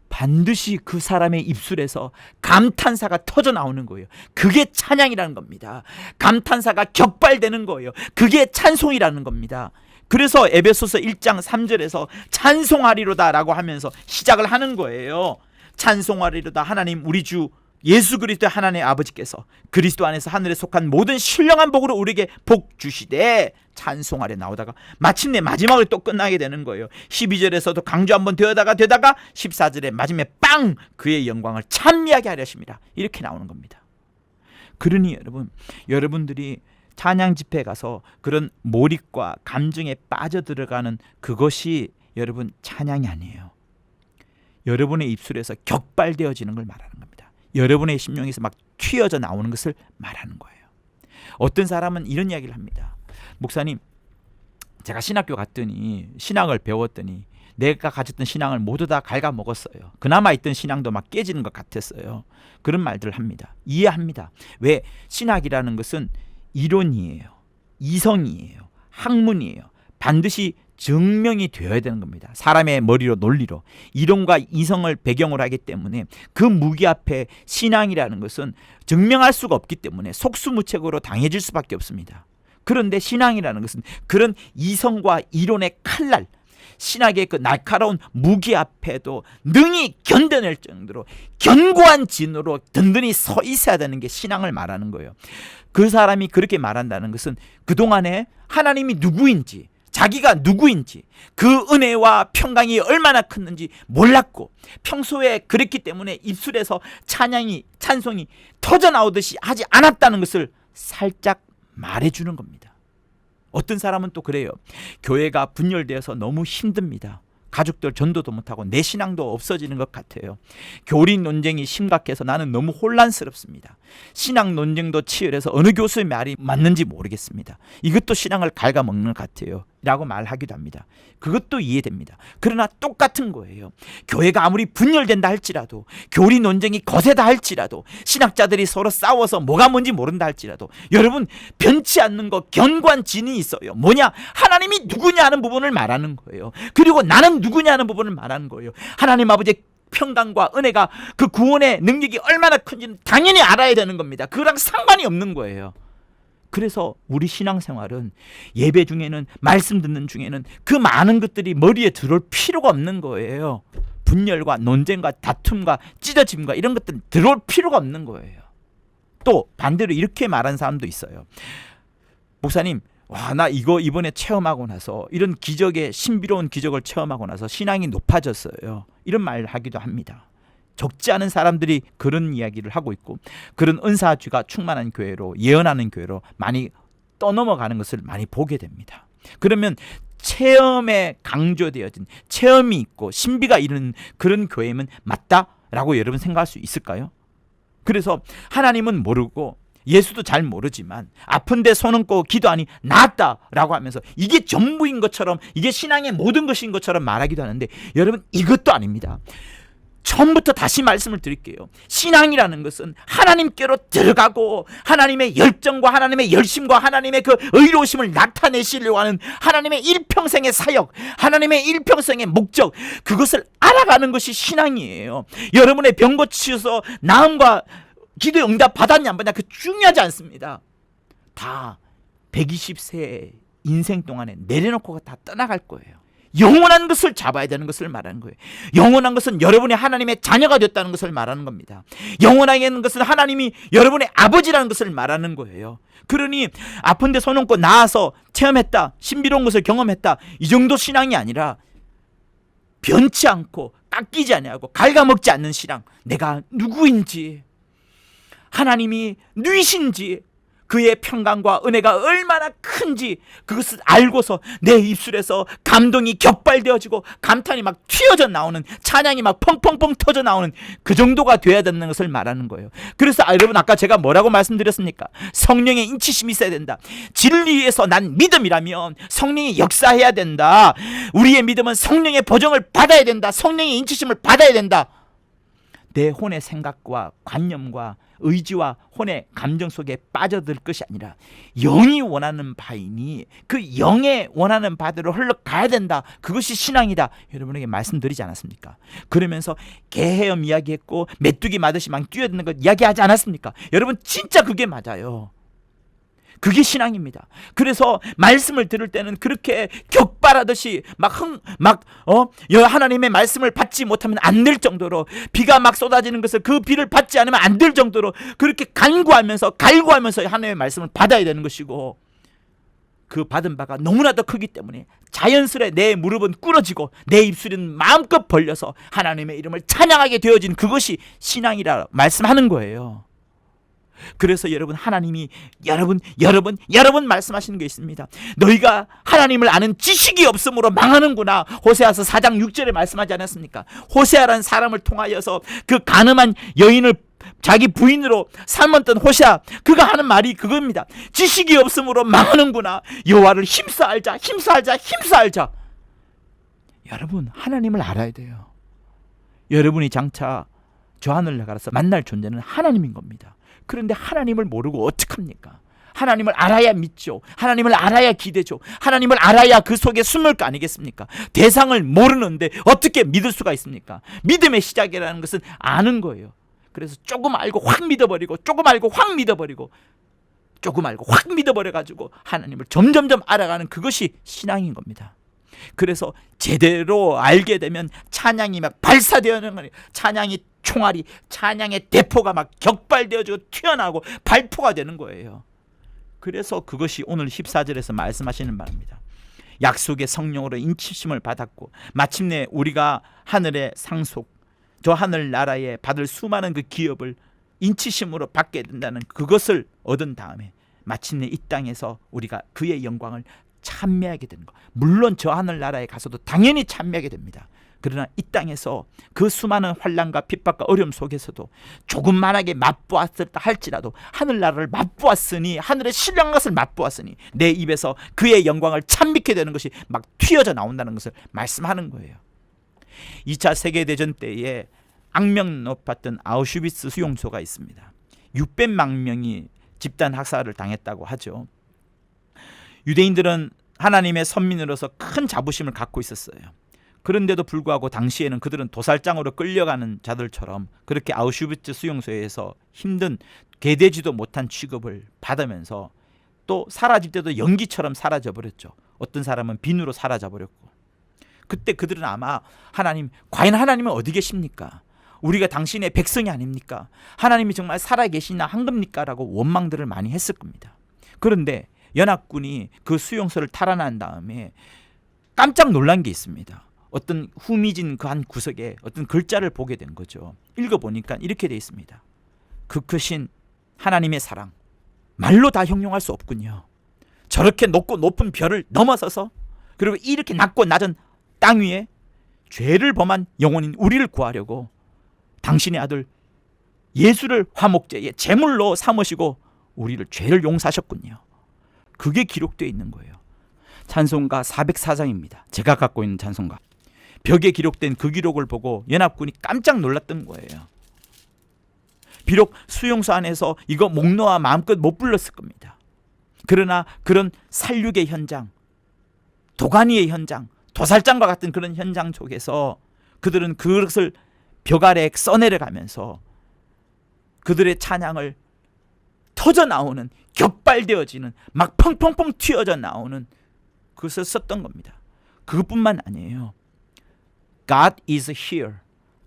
반드시 그 사람의 입술에서 감탄사가 터져 나오는 거예요. 그게 찬양이라는 겁니다. 감탄사가 격발되는 거예요. 그게 찬송이라는 겁니다. 그래서 에베소서 1장 3절에서 찬송하리로다 라고 하면서 시작을 하는 거예요. 찬송하리로다. 하나님 우리 주 예수 그리스도의 하나님의 아버지께서 그리스도 안에서 하늘에 속한 모든 신령한 복으로 우리에게 복 주시되, 찬송하려 나오다가 마침내 마지막으로 또 끝나게 되는 거예요. 12절에서도 강조 한번 되다가 14절에 마지막에 빵! 그의 영광을 찬미하게 하려 하십니다. 이렇게 나오는 겁니다. 그러니 여러분들이 찬양 집회에 가서 그런 몰입과 감정에 빠져들어가는 그것이 여러분 찬양이 아니에요. 여러분의 입술에서 격발되어지는 걸 말하는 겁니다. 여러분의 심령에서 막 튀어져 나오는 것을 말하는 거예요. 어떤 사람은 이런 이야기를 합니다. 목사님, 제가 신학교 갔더니 신학을 배웠더니 내가 가졌던 신앙을 모두 다 갉아먹었어요. 그나마 있던 신앙도 막 깨지는 것 같았어요. 그런 말들을 합니다. 이해합니다. 왜? 신학이라는 것은 이론이에요. 이성이에요. 학문이에요. 반드시 증명이 되어야 되는 겁니다. 사람의 머리로 논리로 이론과 이성을 배경으로 하기 때문에 그 무기 앞에 신앙이라는 것은 증명할 수가 없기 때문에 속수무책으로 당해질 수밖에 없습니다. 그런데 신앙이라는 것은 그런 이성과 이론의 칼날, 신학의 그 날카로운 무기 앞에도 능히 견뎌낼 정도로 견고한 진으로 든든히 서 있어야 되는 게 신앙을 말하는 거예요. 그 사람이 그렇게 말한다는 것은 그동안에 하나님이 누구인지, 자기가 누구인지, 그 은혜와 평강이 얼마나 컸는지 몰랐고 평소에 그랬기 때문에 입술에서 찬송이 터져나오듯이 하지 않았다는 것을 살짝 말해주는 겁니다. 어떤 사람은 또 그래요. 교회가 분열되어서 너무 힘듭니다. 가족들 전도도 못하고 내 신앙도 없어지는 것 같아요. 교리 논쟁이 심각해서 나는 너무 혼란스럽습니다. 신앙 논쟁도 치열해서 어느 교수의 말이 맞는지 모르겠습니다. 이것도 신앙을 갉아먹는 것 같아요 라고 말하기도 합니다. 그것도 이해됩니다. 그러나 똑같은 거예요. 교회가 아무리 분열된다 할지라도, 교리 논쟁이 거세다 할지라도, 신학자들이 서로 싸워서 뭐가 뭔지 모른다 할지라도 여러분, 변치 않는 거 견고한 진이 있어요. 뭐냐? 하나님이 누구냐 하는 부분을 말하는 거예요. 그리고 나는 누구냐 하는 부분을 말하는 거예요. 하나님 아버지의 평강과 은혜가, 그 구원의 능력이 얼마나 큰지는 당연히 알아야 되는 겁니다. 그거랑 상관이 없는 거예요. 그래서 우리 신앙생활은 예배 중에는, 말씀 듣는 중에는 그 많은 것들이 머리에 들어올 필요가 없는 거예요. 분열과 논쟁과 다툼과 찢어짐과 이런 것들은 들어올 필요가 없는 거예요. 또 반대로 이렇게 말하는 사람도 있어요. 목사님, 나 이거 이번에 체험하고 나서, 이런 기적의 신비로운 기적을 체험하고 나서 신앙이 높아졌어요. 이런 말 하기도 합니다. 적지 않은 사람들이 그런 이야기를 하고 있고, 그런 은사주가 충만한 교회로, 예언하는 교회로 많이 떠넘어가는 것을 많이 보게 됩니다. 그러면 체험에 강조되어진, 체험이 있고 신비가 이루는 그런 교회면 맞다라고 여러분 생각할 수 있을까요? 그래서 하나님은 모르고 예수도 잘 모르지만 아픈데 손 얹고 기도하니 나았다라고 하면서 이게 전부인 것처럼, 이게 신앙의 모든 것인 것처럼 말하기도 하는데, 여러분, 이것도 아닙니다. 처음부터 다시 말씀을 드릴게요. 신앙이라는 것은 하나님께로 들어가고 하나님의 열정과 하나님의 열심과 하나님의 그 의로우심을 나타내시려고 하는 하나님의 일평생의 사역, 하나님의 일평생의 목적, 그것을 알아가는 것이 신앙이에요. 여러분의 병 고치셔서 나음과 기도의 응답 받았냐 안 받냐, 그 중요하지 않습니다. 다 120세 인생 동안에 내려놓고 다 떠나갈 거예요. 영원한 것을 잡아야 되는 것을 말하는 거예요. 영원한 것은 여러분이 하나님의 자녀가 됐다는 것을 말하는 겁니다. 영원한 것은 하나님이 여러분의 아버지라는 것을 말하는 거예요. 그러니 아픈데 손 얹고 나아서 체험했다, 신비로운 것을 경험했다, 이 정도 신앙이 아니라 변치 않고 깎이지 아니하고 갉아먹지 않는 신앙, 내가 누구인지, 하나님이 누이신지, 그의 평강과 은혜가 얼마나 큰지 그것을 알고서 내 입술에서 감동이 격발되어지고 감탄이 막 튀어져 나오는, 찬양이 막 펑펑펑 터져 나오는 그 정도가 돼야 되는 것을 말하는 거예요. 그래서 여러분, 아까 제가 뭐라고 말씀드렸습니까? 성령의 인치심이 있어야 된다. 진리에서 난 믿음이라면 성령이 역사해야 된다. 우리의 믿음은 성령의 보정을 받아야 된다. 성령의 인치심을 받아야 된다. 내 혼의 생각과 관념과 의지와 혼의 감정 속에 빠져들 것이 아니라 영이 원하는 바이니 그 영의 원하는 바대로 흘러가야 된다. 그것이 신앙이다. 여러분에게 말씀드리지 않았습니까? 그러면서 개헤엄 이야기했고 메뚜기 마듯이 막 뛰어드는 것 이야기하지 않았습니까? 여러분, 진짜 그게 맞아요. 그게 신앙입니다. 그래서 말씀을 들을 때는 그렇게 격발하듯이 하나님의 말씀을 받지 못하면 안 될 정도로, 비가 막 쏟아지는 것을 그 비를 받지 않으면 안 될 정도로 그렇게 갈구하면서 하나님의 말씀을 받아야 되는 것이고, 그 받은 바가 너무나도 크기 때문에 자연스레 내 무릎은 꿇어지고 내 입술은 마음껏 벌려서 하나님의 이름을 찬양하게 되어진 그것이 신앙이라 말씀하는 거예요. 그래서 여러분, 하나님이 여러분 말씀하시는 게 있습니다. 너희가 하나님을 아는 지식이 없으므로 망하는구나. 호세아서 4장 6절에 말씀하지 않았습니까? 호세아라는 사람을 통하여서 그 간음한 여인을 자기 부인으로 삼았던 호시아, 그가 하는 말이 그겁니다. 지식이 없으므로 망하는구나. 여호와를 힘써 알자, 힘써 알자, 힘써 알자. 여러분, 하나님을 알아야 돼요. 여러분이 장차 저 하늘 나라에서 만날 존재는 하나님인 겁니다. 그런데 하나님을 모르고 어떡합니까? 하나님을 알아야 믿죠. 하나님을 알아야 기대죠. 하나님을 알아야 그 속에 숨을 거 아니겠습니까? 대상을 모르는데 어떻게 믿을 수가 있습니까? 믿음의 시작이라는 것은 아는 거예요. 그래서 조금 알고 확 믿어버리고, 조금 알고 확 믿어버리고, 조금 알고 확 믿어버려가지고 하나님을 점점점 알아가는 그것이 신앙인 겁니다. 그래서 제대로 알게 되면 찬양이 막 발사되는 거예요. 찬양이 총알이, 찬양의 대포가 막 격발되어지고 튀어나오고 발포가 되는 거예요. 그래서 그것이 오늘 14절에서 말씀하시는 바입니다. 약속의 성령으로 인치심을 받았고 마침내 우리가 하늘의 상속, 저 하늘 나라에 받을 수많은 그 기업을 인치심으로 받게 된다는 그것을 얻은 다음에 마침내 이 땅에서 우리가 그의 영광을 찬미하게 되는 것. 물론 저 하늘 나라에 가서도 당연히 찬미하게 됩니다. 그러나 이 땅에서 그 수많은 환난과 핍박과 어려움 속에서도 조금만하게 맛보았다 할지라도 하늘나라를 맛보았으니, 하늘의 신령한 것을 맛보았으니 내 입에서 그의 영광을 찬미케 되는 것이 막 튀어져 나온다는 것을 말씀하는 거예요. 2차 세계대전 때에 악명 높았던 아우슈비츠 수용소가 있습니다. 600만 명이 집단 학살을 당했다고 하죠. 유대인들은 하나님의 선민으로서 큰 자부심을 갖고 있었어요. 그런데도 불구하고 당시에는 그들은 도살장으로 끌려가는 자들처럼 그렇게 아우슈비츠 수용소에서 힘든 개되지도 못한 취급을 받으면서 또 사라질 때도 연기처럼 사라져버렸죠. 어떤 사람은 빈으로 사라져버렸고, 그때 그들은 아마 하나님, 과연 하나님은 어디 계십니까? 우리가 당신의 백성이 아닙니까? 하나님이 정말 살아계시나 한 겁니까? 라고 원망들을 많이 했을 겁니다. 그런데 연합군이 그 수용소를 탈환한 다음에 깜짝 놀란 게 있습니다. 어떤 후미진 그 한 구석에 어떤 글자를 보게 된 거죠. 읽어보니까 이렇게 되어 있습니다. 그 크신 하나님의 사랑, 말로 다 형용할 수 없군요. 저렇게 높고 높은 별을 넘어서서, 그리고 이렇게 낮고 낮은 땅 위에 죄를 범한 영혼인 우리를 구하려고 당신의 아들 예수를 화목제의 제물로 삼으시고 우리를 죄를 용서하셨군요. 그게 기록되어 있는 거예요. 찬송가 404장입니다. 제가 갖고 있는 찬송가. 벽에 기록된 그 기록을 보고 연합군이 깜짝 놀랐던 거예요. 비록 수용소 안에서 이거 목 놓아 마음껏 못 불렀을 겁니다. 그러나 그런 살육의 현장, 도가니의 현장, 도살장과 같은 그런 현장 속에서 그들은 그것을 벽 아래 써내려가면서 그들의 찬양을 터져 나오는, 격발되어지는, 막 펑펑펑 튀어져 나오는 그것을 썼던 겁니다. 그것뿐만 아니에요. God is here.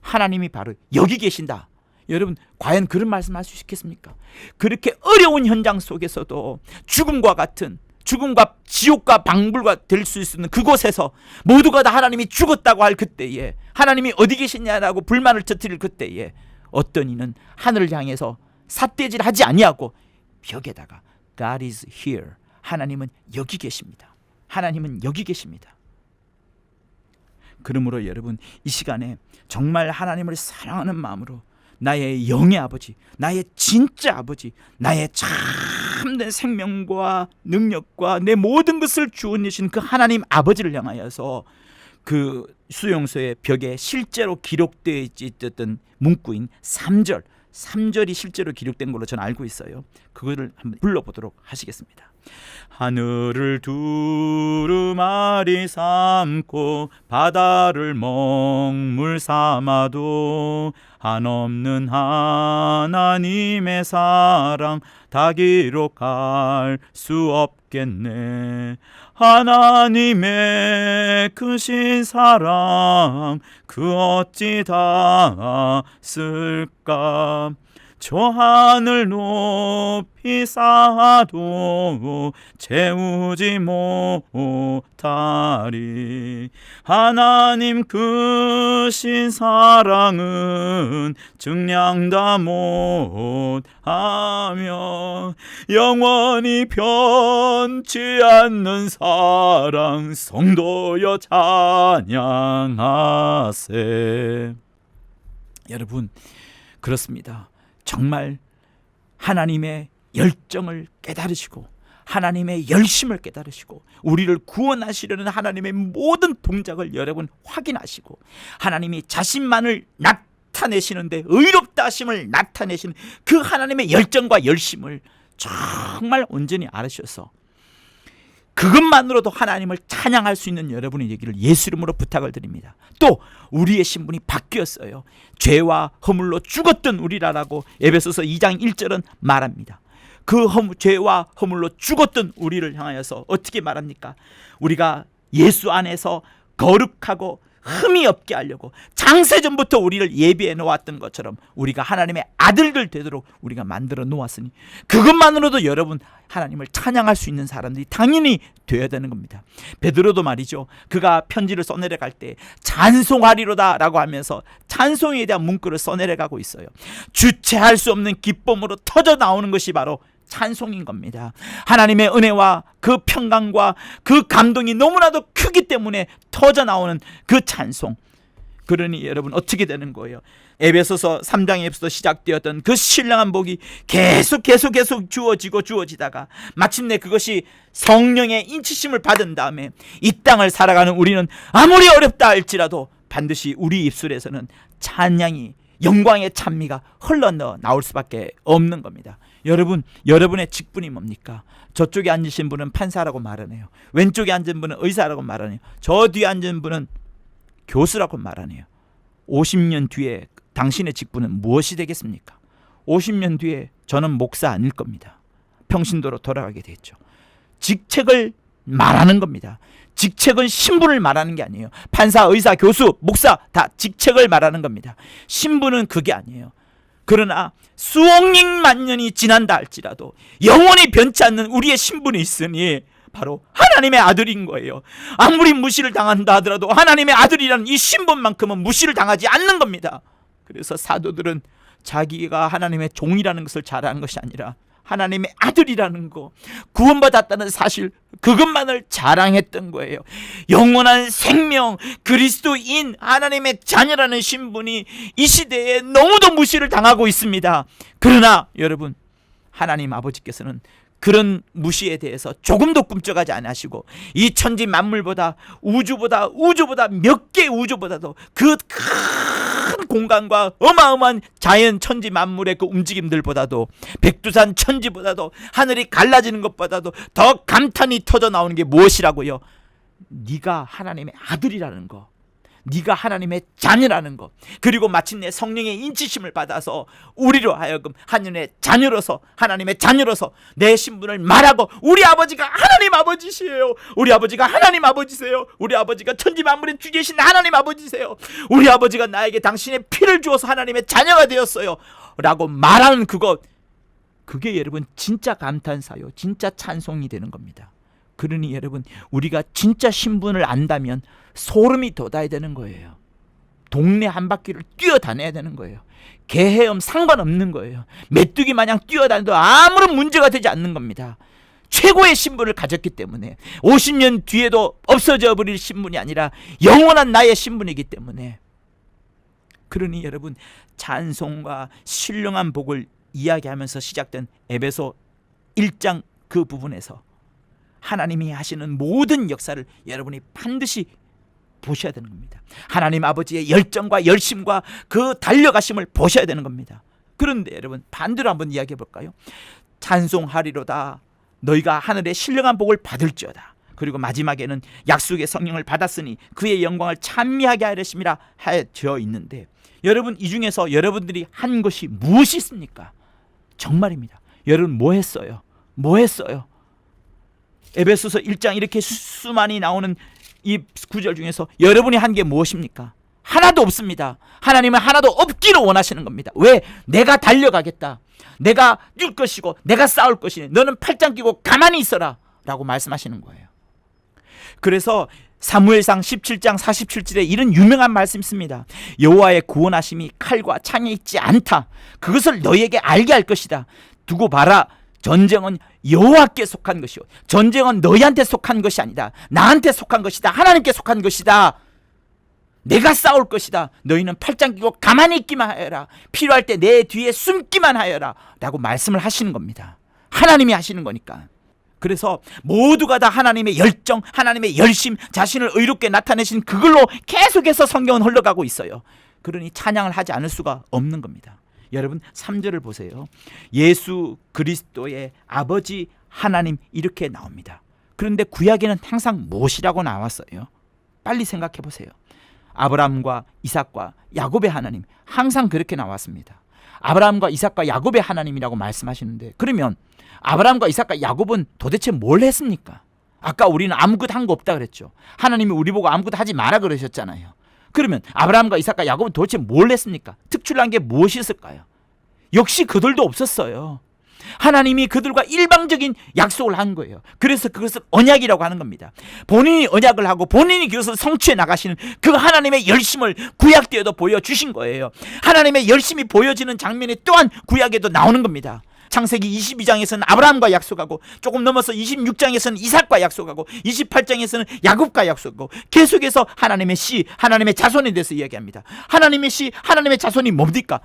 하나님이 바로 여기 계신다. 여러분, 과연 그런 말씀할 수 있겠습니까? 그렇게 어려운 현장 속에서도 죽음과 같은, 죽음과 지옥과 방불과 될 수 있는 그곳에서 모두가 다 하나님이 죽었다고 할 그때에, 하나님이 어디 계시냐라고 불만을 터뜨릴 그때에 어떤 이는 하늘을 향해서 삿대질 하지 아니하고 벽에다가 God is here. 하나님은 여기 계십니다. 하나님은 여기 계십니다. 그러므로 여러분, 이 시간에 정말 하나님을 사랑하는 마음으로 나의 영의 아버지, 나의 진짜 아버지, 나의 참된 생명과 능력과 내 모든 것을 주원이신 그 하나님 아버지를 향하여서 그 수용소의 벽에 실제로 기록되어 있던 문구인 3절이 실제로 기록된 걸로 저는 알고 있어요. 그거를 한번 불러보도록 하시겠습니다. 하늘을 두루마리 삼고 바다를 먹물 삼아도 한없는 하나님의 사랑 다 기록할 수 없겠네. 하나님의 크신 사랑 그 어찌 다 쓸까. 저 하늘 높이 쌓아도 채우지 못하리. 하나님 크신 사랑은 증량 다 못하며 영원히 변치 않는 사랑 성도여 찬양하세. 여러분, 그렇습니다. 정말 하나님의 열정을 깨달으시고 하나님의 열심을 깨달으시고 우리를 구원하시려는 하나님의 모든 동작을 여러분 확인하시고 하나님이 자신만을 나타내시는데 의롭다 하심을 나타내시는 그 하나님의 열정과 열심을 정말 온전히 알으셔서 그것만으로도 하나님을 찬양할 수 있는 여러분의 얘기를 예수 이름으로 부탁을 드립니다. 또 우리의 신분이 바뀌었어요. 죄와 허물로 죽었던 우리라라고 에베소서 2장 1절은 말합니다. 그 죄와 허물로 죽었던 우리를 향하여서 어떻게 말합니까? 우리가 예수 안에서 거룩하고 흠이 없게 하려고 장세전부터 우리를 예비해 놓았던 것처럼 우리가 하나님의 아들들 되도록 우리가 만들어 놓았으니 그것만으로도 여러분 하나님을 찬양할 수 있는 사람들이 당연히 되어야 되는 겁니다. 베드로도 말이죠. 그가 편지를 써내려갈 때 찬송하리로다 라고 하면서 찬송에 대한 문구를 써내려가고 있어요. 주체할 수 없는 기쁨으로 터져 나오는 것이 바로 찬송인 겁니다. 하나님의 은혜와 그 평강과 그 감동이 너무나도 크기 때문에 터져 나오는 그 찬송. 그러니 여러분 어떻게 되는 거예요? 에베소서 3장에서 시작되었던 그 신령한 복이 계속 주어지다가 마침내 그것이 성령의 인치심을 받은 다음에 이 땅을 살아가는 우리는 아무리 어렵다 할지라도 반드시 우리 입술에서는 찬양이 영광의 찬미가 흘러 나올 수밖에 없는 겁니다. 여러분, 여러분의 직분이 뭡니까? 저쪽에 앉으신 분은 판사라고 말하네요. 왼쪽에 앉은 분은 의사라고 말하네요. 저 뒤에 앉은 분은 교수라고 말하네요. 50년 뒤에 당신의 직분은 무엇이 되겠습니까? 50년 뒤에 저는 목사 아닐 겁니다. 평신도로 돌아가게 됐죠. 직책을 말하는 겁니다. 직책은 신분을 말하는 게 아니에요. 판사, 의사, 교수, 목사 다 직책을 말하는 겁니다. 신분은 그게 아니에요. 그러나 수억만 년이 지난다 할지라도 영원히 변치 않는 우리의 신분이 있으니 바로 하나님의 아들인 거예요. 아무리 무시를 당한다 하더라도 하나님의 아들이라는 이 신분만큼은 무시를 당하지 않는 겁니다. 그래서 사도들은 자기가 하나님의 종이라는 것을 자랑한 것이 아니라 하나님의 아들이라는 거, 구원받았다는 사실 그것만을 자랑했던 거예요. 영원한 생명, 그리스도인 하나님의 자녀라는 신분이 이 시대에 너무도 무시를 당하고 있습니다. 그러나 여러분, 하나님 아버지께서는 그런 무시에 대해서 조금도 꿈쩍하지 않으시고 이 천지 만물보다 우주보다 몇 개 우주보다도 그 큰 공간과 어마어마한 자연 천지 만물의 그 움직임들보다도 백두산 천지보다도 하늘이 갈라지는 것보다도 더 감탄이 터져 나오는 게 무엇이라고요? 네가 하나님의 아들이라는 거, 네가 하나님의 자녀라는 것, 그리고 마침내 성령의 인치심을 받아서 우리로 하여금 하나님의 자녀로서, 하나님의 자녀로서 내 신분을 말하고 우리 아버지가 하나님 아버지시에요. 우리 아버지가 하나님 아버지세요. 우리 아버지가 천지 만물의 주 계신 하나님 아버지세요. 우리 아버지가 나에게 당신의 피를 주어서 하나님의 자녀가 되었어요 라고 말하는 그것, 그게 여러분 진짜 감탄사요, 진짜 찬송이 되는 겁니다. 그러니 여러분, 우리가 진짜 신분을 안다면 소름이 돋아야 되는 거예요. 동네 한 바퀴를 뛰어다녀야 되는 거예요. 개헤엄 상관없는 거예요. 메뚜기 마냥 뛰어다녀도 아무런 문제가 되지 않는 겁니다. 최고의 신분을 가졌기 때문에 50년 뒤에도 없어져 버릴 신분이 아니라 영원한 나의 신분이기 때문에. 그러니 여러분, 찬송과 신령한 복을 이야기하면서 시작된 에베소 1장 그 부분에서 하나님이 하시는 모든 역사를 여러분이 반드시 보셔야 되는 겁니다. 하나님 아버지의 열정과 열심과 그 달려가심을 보셔야 되는 겁니다. 그런데 여러분, 반대로 한번 이야기해 볼까요? 찬송하리로다 너희가 하늘의 신령한 복을 받을지어다. 그리고 마지막에는 약속의 성령을 받았으니 그의 영광을 찬미하게 하려심이라 하여 있는데, 여러분 이 중에서 여러분들이 한 것이 무엇이 있습니까? 정말입니다. 여러분 뭐 했어요? 에베소서 1장 이렇게 수많이 나오는 이 구절 중에서 여러분이 한 게 무엇입니까? 하나도 없습니다. 하나님은 하나도 없기를 원하시는 겁니다. 왜? 내가 달려가겠다, 내가 뛸 것이고 내가 싸울 것이니 너는 팔짱 끼고 가만히 있어라 라고 말씀하시는 거예요. 그래서 사무엘상 17장 47절에 이런 유명한 말씀이 있습니다. 여호와의 구원하심이 칼과 창에 있지 않다. 그것을 너희에게 알게 할 것이다. 두고 봐라. 전쟁은 여호와께 속한 것이요, 전쟁은 너희한테 속한 것이 아니다. 나한테 속한 것이다. 하나님께 속한 것이다. 내가 싸울 것이다. 너희는 팔짱 끼고 가만히 있기만 하여라. 필요할 때 내 뒤에 숨기만 하여라 라고 말씀을 하시는 겁니다. 하나님이 하시는 거니까. 그래서 모두가 다 하나님의 열정, 하나님의 열심, 자신을 의롭게 나타내신 그걸로 계속해서 성경은 흘러가고 있어요. 그러니 찬양을 하지 않을 수가 없는 겁니다. 여러분 3절을 보세요. 예수 그리스도의 아버지 하나님 이렇게 나옵니다. 그런데 구약에는 항상 무엇이라고 나왔어요? 빨리 생각해 보세요. 아브라함과 이삭과 야곱의 하나님, 항상 그렇게 나왔습니다. 아브라함과 이삭과 야곱의 하나님이라고 말씀하시는데, 그러면 아브라함과 이삭과 야곱은 도대체 뭘 했습니까? 아까 우리는 아무것도 한 거 없다 그랬죠. 하나님이 우리 보고 아무것도 하지 마라 그러셨잖아요. 그러면 아브라함과 이삭과 야곱은 도대체 뭘 했습니까? 특출난 게 무엇이 있을까요? 역시 그들도 없었어요. 하나님이 그들과 일방적인 약속을 한 거예요. 그래서 그것을 언약이라고 하는 겁니다. 본인이 언약을 하고 본인이 그것을 성취해 나가시는 그 하나님의 열심을 구약 때에도 보여주신 거예요. 하나님의 열심이 보여지는 장면이 또한 구약에도 나오는 겁니다. 창세기 22장에서는 아브라함과 약속하고, 조금 넘어서 26장에서는 이삭과 약속하고, 28장에서는 야곱과 약속하고, 계속해서 하나님의 씨, 하나님의 자손에 대해서 이야기합니다. 하나님의 씨, 하나님의 자손이 뭡니까?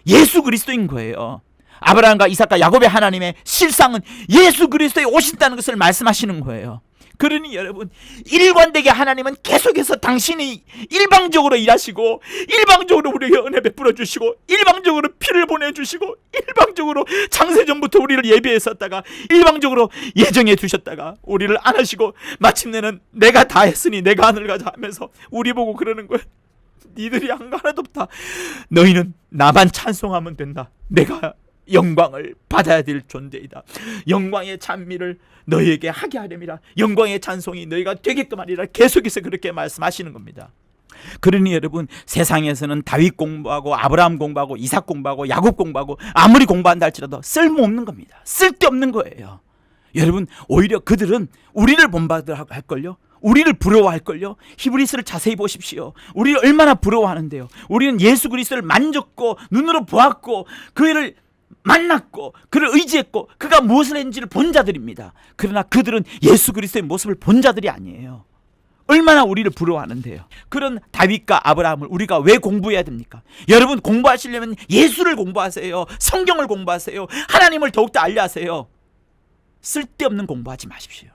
예수 그리스도인 거예요. 아브라함과 이삭과 야곱의 하나님의 실상은 예수 그리스도에 오신다는 것을 말씀하시는 거예요. 그러니 여러분, 일관되게 하나님은 계속해서 당신이 일방적으로 일하시고, 일방적으로 우리에게 은혜 베풀어 주시고, 일방적으로 피를 보내주시고, 일방적으로 창세전부터 우리를 예비했었다가, 일방적으로 예정해 두셨다가 우리를 안 하시고, 마침내는 내가 다 했으니 내가 하늘 가자 하면서 우리 보고 그러는 거예요. 니들이 한 거 하나도 없다. 너희는 나만 찬송하면 된다. 내가 영광을 받아야 될 존재이다. 영광의 찬미를 너희에게 하게 하렴이라. 영광의 찬송이 너희가 되게끔 하리라. 계속해서 그렇게 말씀하시는 겁니다. 그러니 여러분, 세상에서는 다윗 공부하고 아브라함 공부하고 이삭 공부하고 야곱 공부하고 아무리 공부한다 할지라도 쓸모없는 겁니다. 쓸데없는 거예요. 여러분, 오히려 그들은 우리를 본받을걸요. 우리를 부러워할걸요. 히브리서를 자세히 보십시오. 우리를 얼마나 부러워하는데요. 우리는 예수 그리스도를 만졌고 눈으로 보았고 그를 만났고 그를 의지했고 그가 무엇을 했는지를 본 자들입니다. 그러나 그들은 예수 그리스도의 모습을 본 자들이 아니에요. 얼마나 우리를 부러워하는데요. 그런 다윗과 아브라함을 우리가 왜 공부해야 됩니까? 여러분, 공부하시려면 예수를 공부하세요. 성경을 공부하세요. 하나님을 더욱더 알려하세요. 쓸데없는 공부하지 마십시오.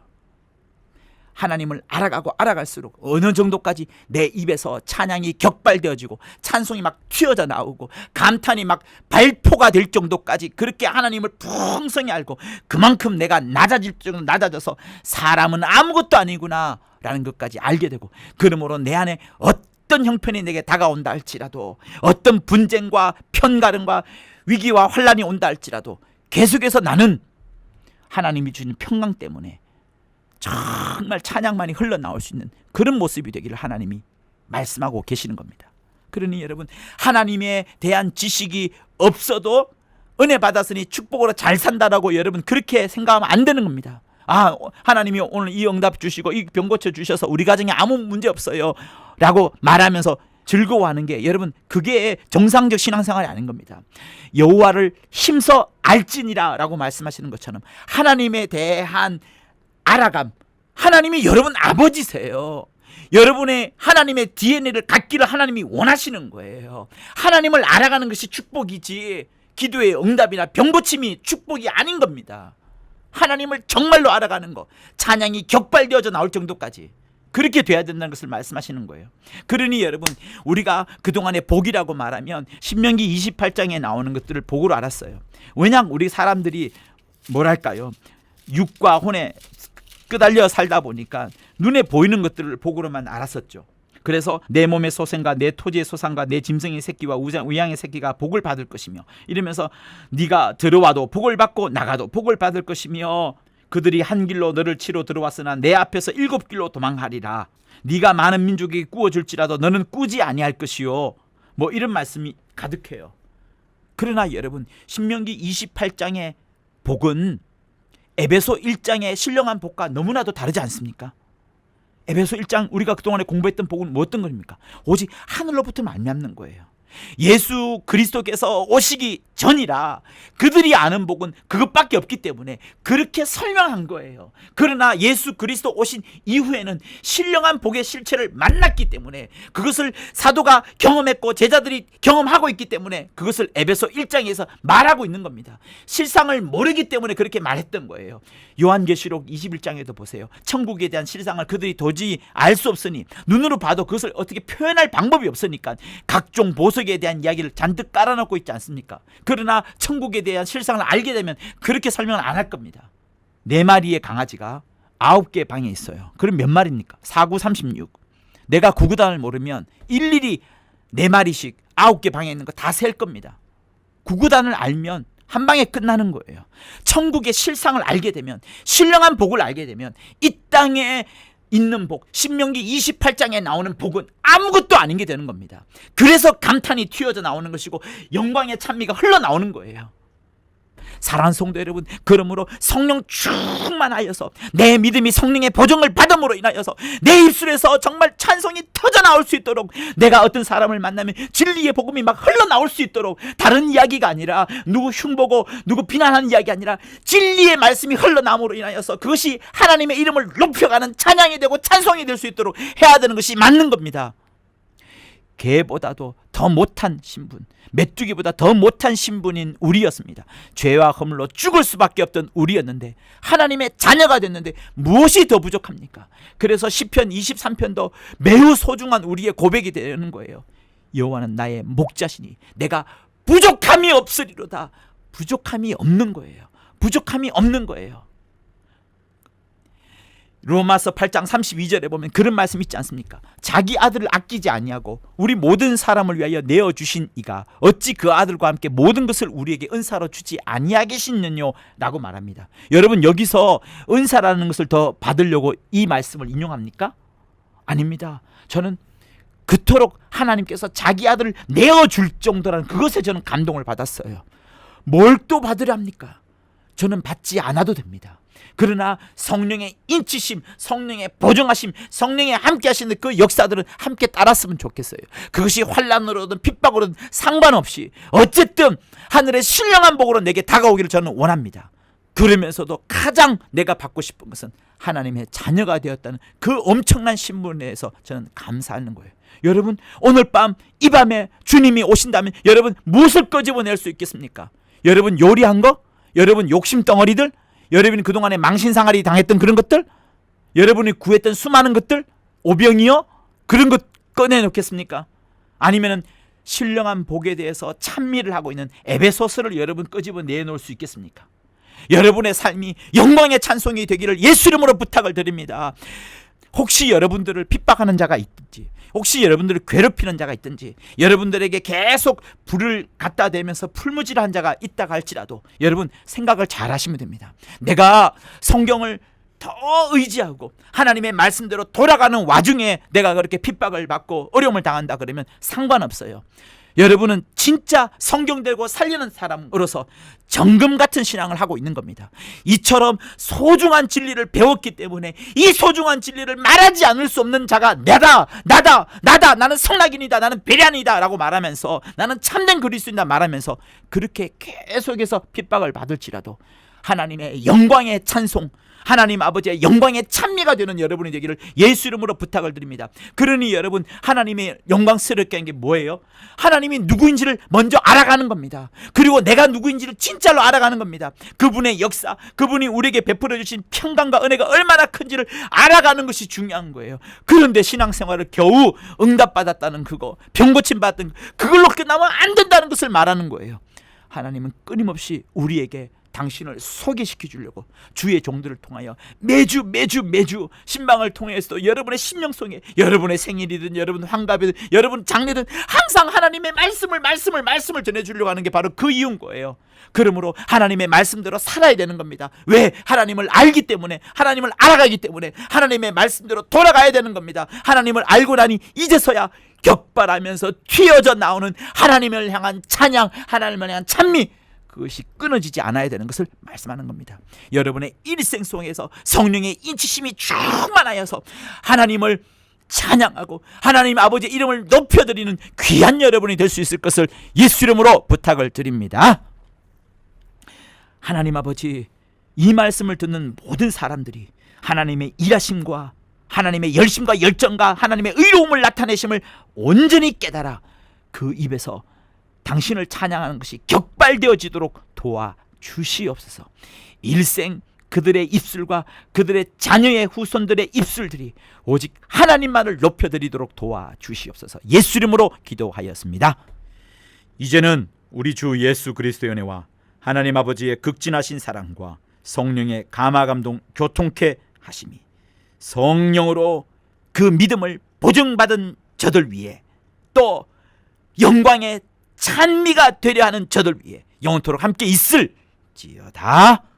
하나님을 알아가고 알아갈수록 어느 정도까지 내 입에서 찬양이 격발되어지고 찬송이 막 튀어져 나오고 감탄이 막 발포가 될 정도까지 그렇게 하나님을 풍성히 알고, 그만큼 내가 낮아질 정도 낮아져서 사람은 아무것도 아니구나 라는 것까지 알게 되고, 그러므로 내 안에 어떤 형편이 내게 다가온다 할지라도, 어떤 분쟁과 편가름과 위기와 환란이 온다 할지라도 계속해서 나는 하나님이 주신 평강 때문에 정말 찬양만이 흘러나올 수 있는 그런 모습이 되기를 하나님이 말씀하고 계시는 겁니다. 그러니 여러분, 하나님에 대한 지식이 없어도 은혜 받았으니 축복으로 잘 산다라고 여러분 그렇게 생각하면 안 되는 겁니다. 아, 하나님이 오늘 이 응답 주시고 이 병 고쳐 주셔서 우리 가정에 아무 문제 없어요 라고 말하면서 즐거워하는 게, 여러분, 그게 정상적 신앙생활이 아닌 겁니다. 여호와를 힘써 알지니라 라고 말씀하시는 것처럼 하나님에 대한 알아감, 하나님이 여러분 아버지세요. 여러분의 하나님의 DNA를 갖기를 하나님이 원하시는 거예요. 하나님을 알아가는 것이 축복이지 기도의 응답이나 병고침이 축복이 아닌 겁니다. 하나님을 정말로 알아가는 것, 찬양이 격발되어져 나올 정도까지 그렇게 돼야 된다는 것을 말씀하시는 거예요. 그러니 여러분, 우리가 그동안의 복이라고 말하면 신명기 28장에 나오는 것들을 복으로 알았어요. 왜냐하면 우리 사람들이 뭐랄까요, 육과 혼에 끄달려 살다 보니까 눈에 보이는 것들을 복으로만 알았었죠. 그래서 내 몸의 소생과 내 토지의 소산과 내 짐승의 새끼와 우양의 새끼가 복을 받을 것이며, 이러면서 네가 들어와도 복을 받고 나가도 복을 받을 것이며, 그들이 한 길로 너를 치러 들어왔으나 내 앞에서 7길로 도망하리라. 네가 많은 민족에게 꾸어줄지라도 너는 꾸지 아니할 것이요. 뭐 이런 말씀이 가득해요. 그러나 여러분, 신명기 28장의 복은 에베소 1장의 신령한 복과 너무나도 다르지 않습니까? 에베소 1장 우리가 그동안에 공부했던 복은 뭐 어떤 겁니까? 오직 하늘로부터 말미암는 거예요. 예수 그리스도께서 오시기 전이라 그들이 아는 복은 그것밖에 없기 때문에 그렇게 설명한 거예요. 그러나 예수 그리스도 오신 이후에는 신령한 복의 실체를 만났기 때문에 그것을 사도가 경험했고 제자들이 경험하고 있기 때문에 그것을 에베소 1장에서 말하고 있는 겁니다. 실상을 모르기 때문에 그렇게 말했던 거예요. 요한계시록 21장에도 보세요. 천국에 대한 실상을 그들이 도저히 알 수 없으니, 눈으로 봐도 그것을 어떻게 표현할 방법이 없으니까 각종 보석에 대한 이야기를 잔뜩 깔아놓고 있지 않습니까? 그러나 천국에 대한 실상을 알게 되면 그렇게 설명을 안 할 겁니다. 4마리의 강아지가 9개의 방에 있어요. 그럼 몇 마리입니까? 4, 9, 36. 내가 구구단을 모르면 일일이 4마리씩 9개 방에 있는 거 다 셀 겁니다. 구구단을 알면 한 방에 끝나는 거예요. 천국의 실상을 알게 되면, 신령한 복을 알게 되면 이 땅에 있는 복, 신명기 28장에 나오는 복은 아무것도 아닌 게 되는 겁니다. 그래서 감탄이 튀어져 나오는 것이고 영광의 찬미가 흘러나오는 거예요. 사랑하는 성도 여러분, 그러므로 성령 충만하여서 내 믿음이 성령의 보정을 받음으로 인하여서 내 입술에서 정말 찬송이 터져나올 수 있도록, 내가 어떤 사람을 만나면 진리의 복음이 막 흘러나올 수 있도록, 다른 이야기가 아니라 누구 흉보고 누구 비난하는 이야기 아니라 진리의 말씀이 흘러나옴으로 인하여서 그것이 하나님의 이름을 높여가는 찬양이 되고 찬송이 될 수 있도록 해야 되는 것이 맞는 겁니다. 개보다도 더 못한 신분, 메뚜기보다 더 못한 신분인 우리였습니다. 죄와 허물로 죽을 수밖에 없던 우리였는데 하나님의 자녀가 됐는데 무엇이 더 부족합니까? 그래서 시편 23편도 매우 소중한 우리의 고백이 되는 거예요. 여호와는 나의 목자시니 내가 부족함이 없으리로다. 부족함이 없는 거예요. 부족함이 없는 거예요. 로마서 8장 32절에 보면 그런 말씀 있지 않습니까? 자기 아들을 아끼지 아니하고 우리 모든 사람을 위하여 내어주신 이가 어찌 그 아들과 함께 모든 것을 우리에게 은사로 주지 아니하겠느뇨 라고 말합니다. 여러분, 여기서 은사라는 것을 더 받으려고 이 말씀을 인용합니까? 아닙니다. 저는 그토록 하나님께서 자기 아들을 내어줄 정도라는 그것에 저는 감동을 받았어요. 뭘 또 받으려 합니까? 저는 받지 않아도 됩니다. 그러나 성령의 인치심, 성령의 보정하심, 성령의 함께 하시는 그 역사들은 함께 따랐으면 좋겠어요. 그것이 환난으로든 핍박으로든 상관없이 어쨌든 하늘의 신령한 복으로 내게 다가오기를 저는 원합니다. 그러면서도 가장 내가 받고 싶은 것은 하나님의 자녀가 되었다는 그 엄청난 신분에 대해서 저는 감사하는 거예요. 여러분, 오늘 밤, 이 밤에 주님이 오신다면 여러분 무엇을 끄집어낼 수 있겠습니까? 여러분 요리한 거? 여러분 욕심 덩어리들? 여러분이 그동안에 망신상하리 당했던 그런 것들? 여러분이 구했던 수많은 것들? 오병이요? 그런 것 꺼내놓겠습니까? 아니면은 신령한 복에 대해서 찬미를 하고 있는 에베소서를 여러분 끄집어 내놓을 수 있겠습니까? 여러분의 삶이 영광의 찬송이 되기를 예수 이름으로 부탁을 드립니다. 혹시 여러분들을 핍박하는 자가 있든지, 혹시 여러분들을 괴롭히는 자가 있든지, 여러분들에게 계속 불을 갖다 대면서 풀무질한 자가 있다가 할지라도 여러분 생각을 잘 하시면 됩니다. 내가 성경을 더 의지하고 하나님의 말씀대로 돌아가는 와중에 내가 그렇게 핍박을 받고 어려움을 당한다 그러면 상관없어요. 여러분은 진짜 성경 들고 살리는 사람으로서 정금 같은 신앙을 하고 있는 겁니다. 이처럼 소중한 진리를 배웠기 때문에 이 소중한 진리를 말하지 않을 수 없는 자가 나다, 나는 성낙인이다, 나는 베란이다 라고 말하면서, 나는 참된 그리스도인이다 말하면서 그렇게 계속해서 핍박을 받을지라도 하나님의 영광의 찬송, 하나님 아버지의 영광의 찬미가 되는 여러분이 되기를 예수 이름으로 부탁을 드립니다. 그러니 여러분, 하나님의 영광스럽게 한 게 뭐예요? 하나님이 누구인지를 먼저 알아가는 겁니다. 그리고 내가 누구인지를 진짜로 알아가는 겁니다. 그분의 역사, 그분이 우리에게 베풀어 주신 평강과 은혜가 얼마나 큰지를 알아가는 것이 중요한 거예요. 그런데 신앙생활을 겨우 응답받았다는 그거, 병고침 받았던 그걸로 끝나면 안 된다는 것을 말하는 거예요. 하나님은 끊임없이 우리에게 당신을 소개시켜 주려고 주의 종들을 통하여 매주 신방을 통해서도 여러분의 심령 속에, 여러분의 생일이든 여러분 환갑이든 여러분 장례든 항상 하나님의 말씀을 전해주려고 하는 게 바로 그 이유인 거예요. 그러므로 하나님의 말씀대로 살아야 되는 겁니다. 왜? 하나님을 알기 때문에, 하나님을 알아가기 때문에 하나님의 말씀대로 돌아가야 되는 겁니다. 하나님을 알고 나니 이제서야 격발하면서 튀어져 나오는 하나님을 향한 찬양, 하나님을 향한 찬미, 그것이 끊어지지 않아야 되는 것을 말씀하는 겁니다. 여러분의 일생 속에서 성령의 인치심이 충만하여서 하나님을 찬양하고 하나님 아버지의 이름을 높여드리는 귀한 여러분이 될 수 있을 것을 예수 이름으로 부탁을 드립니다. 하나님 아버지, 이 말씀을 듣는 모든 사람들이 하나님의 일하심과 하나님의 열심과 열정과 하나님의 의로움을 나타내심을 온전히 깨달아 그 입에서 당신을 찬양하는 것이 격발되어지도록 도와주시옵소서. 일생 그들의 입술과 그들의 자녀의 후손들의 입술들이 오직 하나님만을 높여드리도록 도와주시옵소서. 예수 이름으로 기도하였습니다. 이제는 우리 주 예수 그리스도의 은혜와 하나님 아버지의 극진하신 사랑과 성령의 감화감동 교통케 하심이 성령으로 그 믿음을 보증받은 저들 위에 또 영광의 찬미가 되려 하는 저들 위에 영원토록 함께 있을지어다.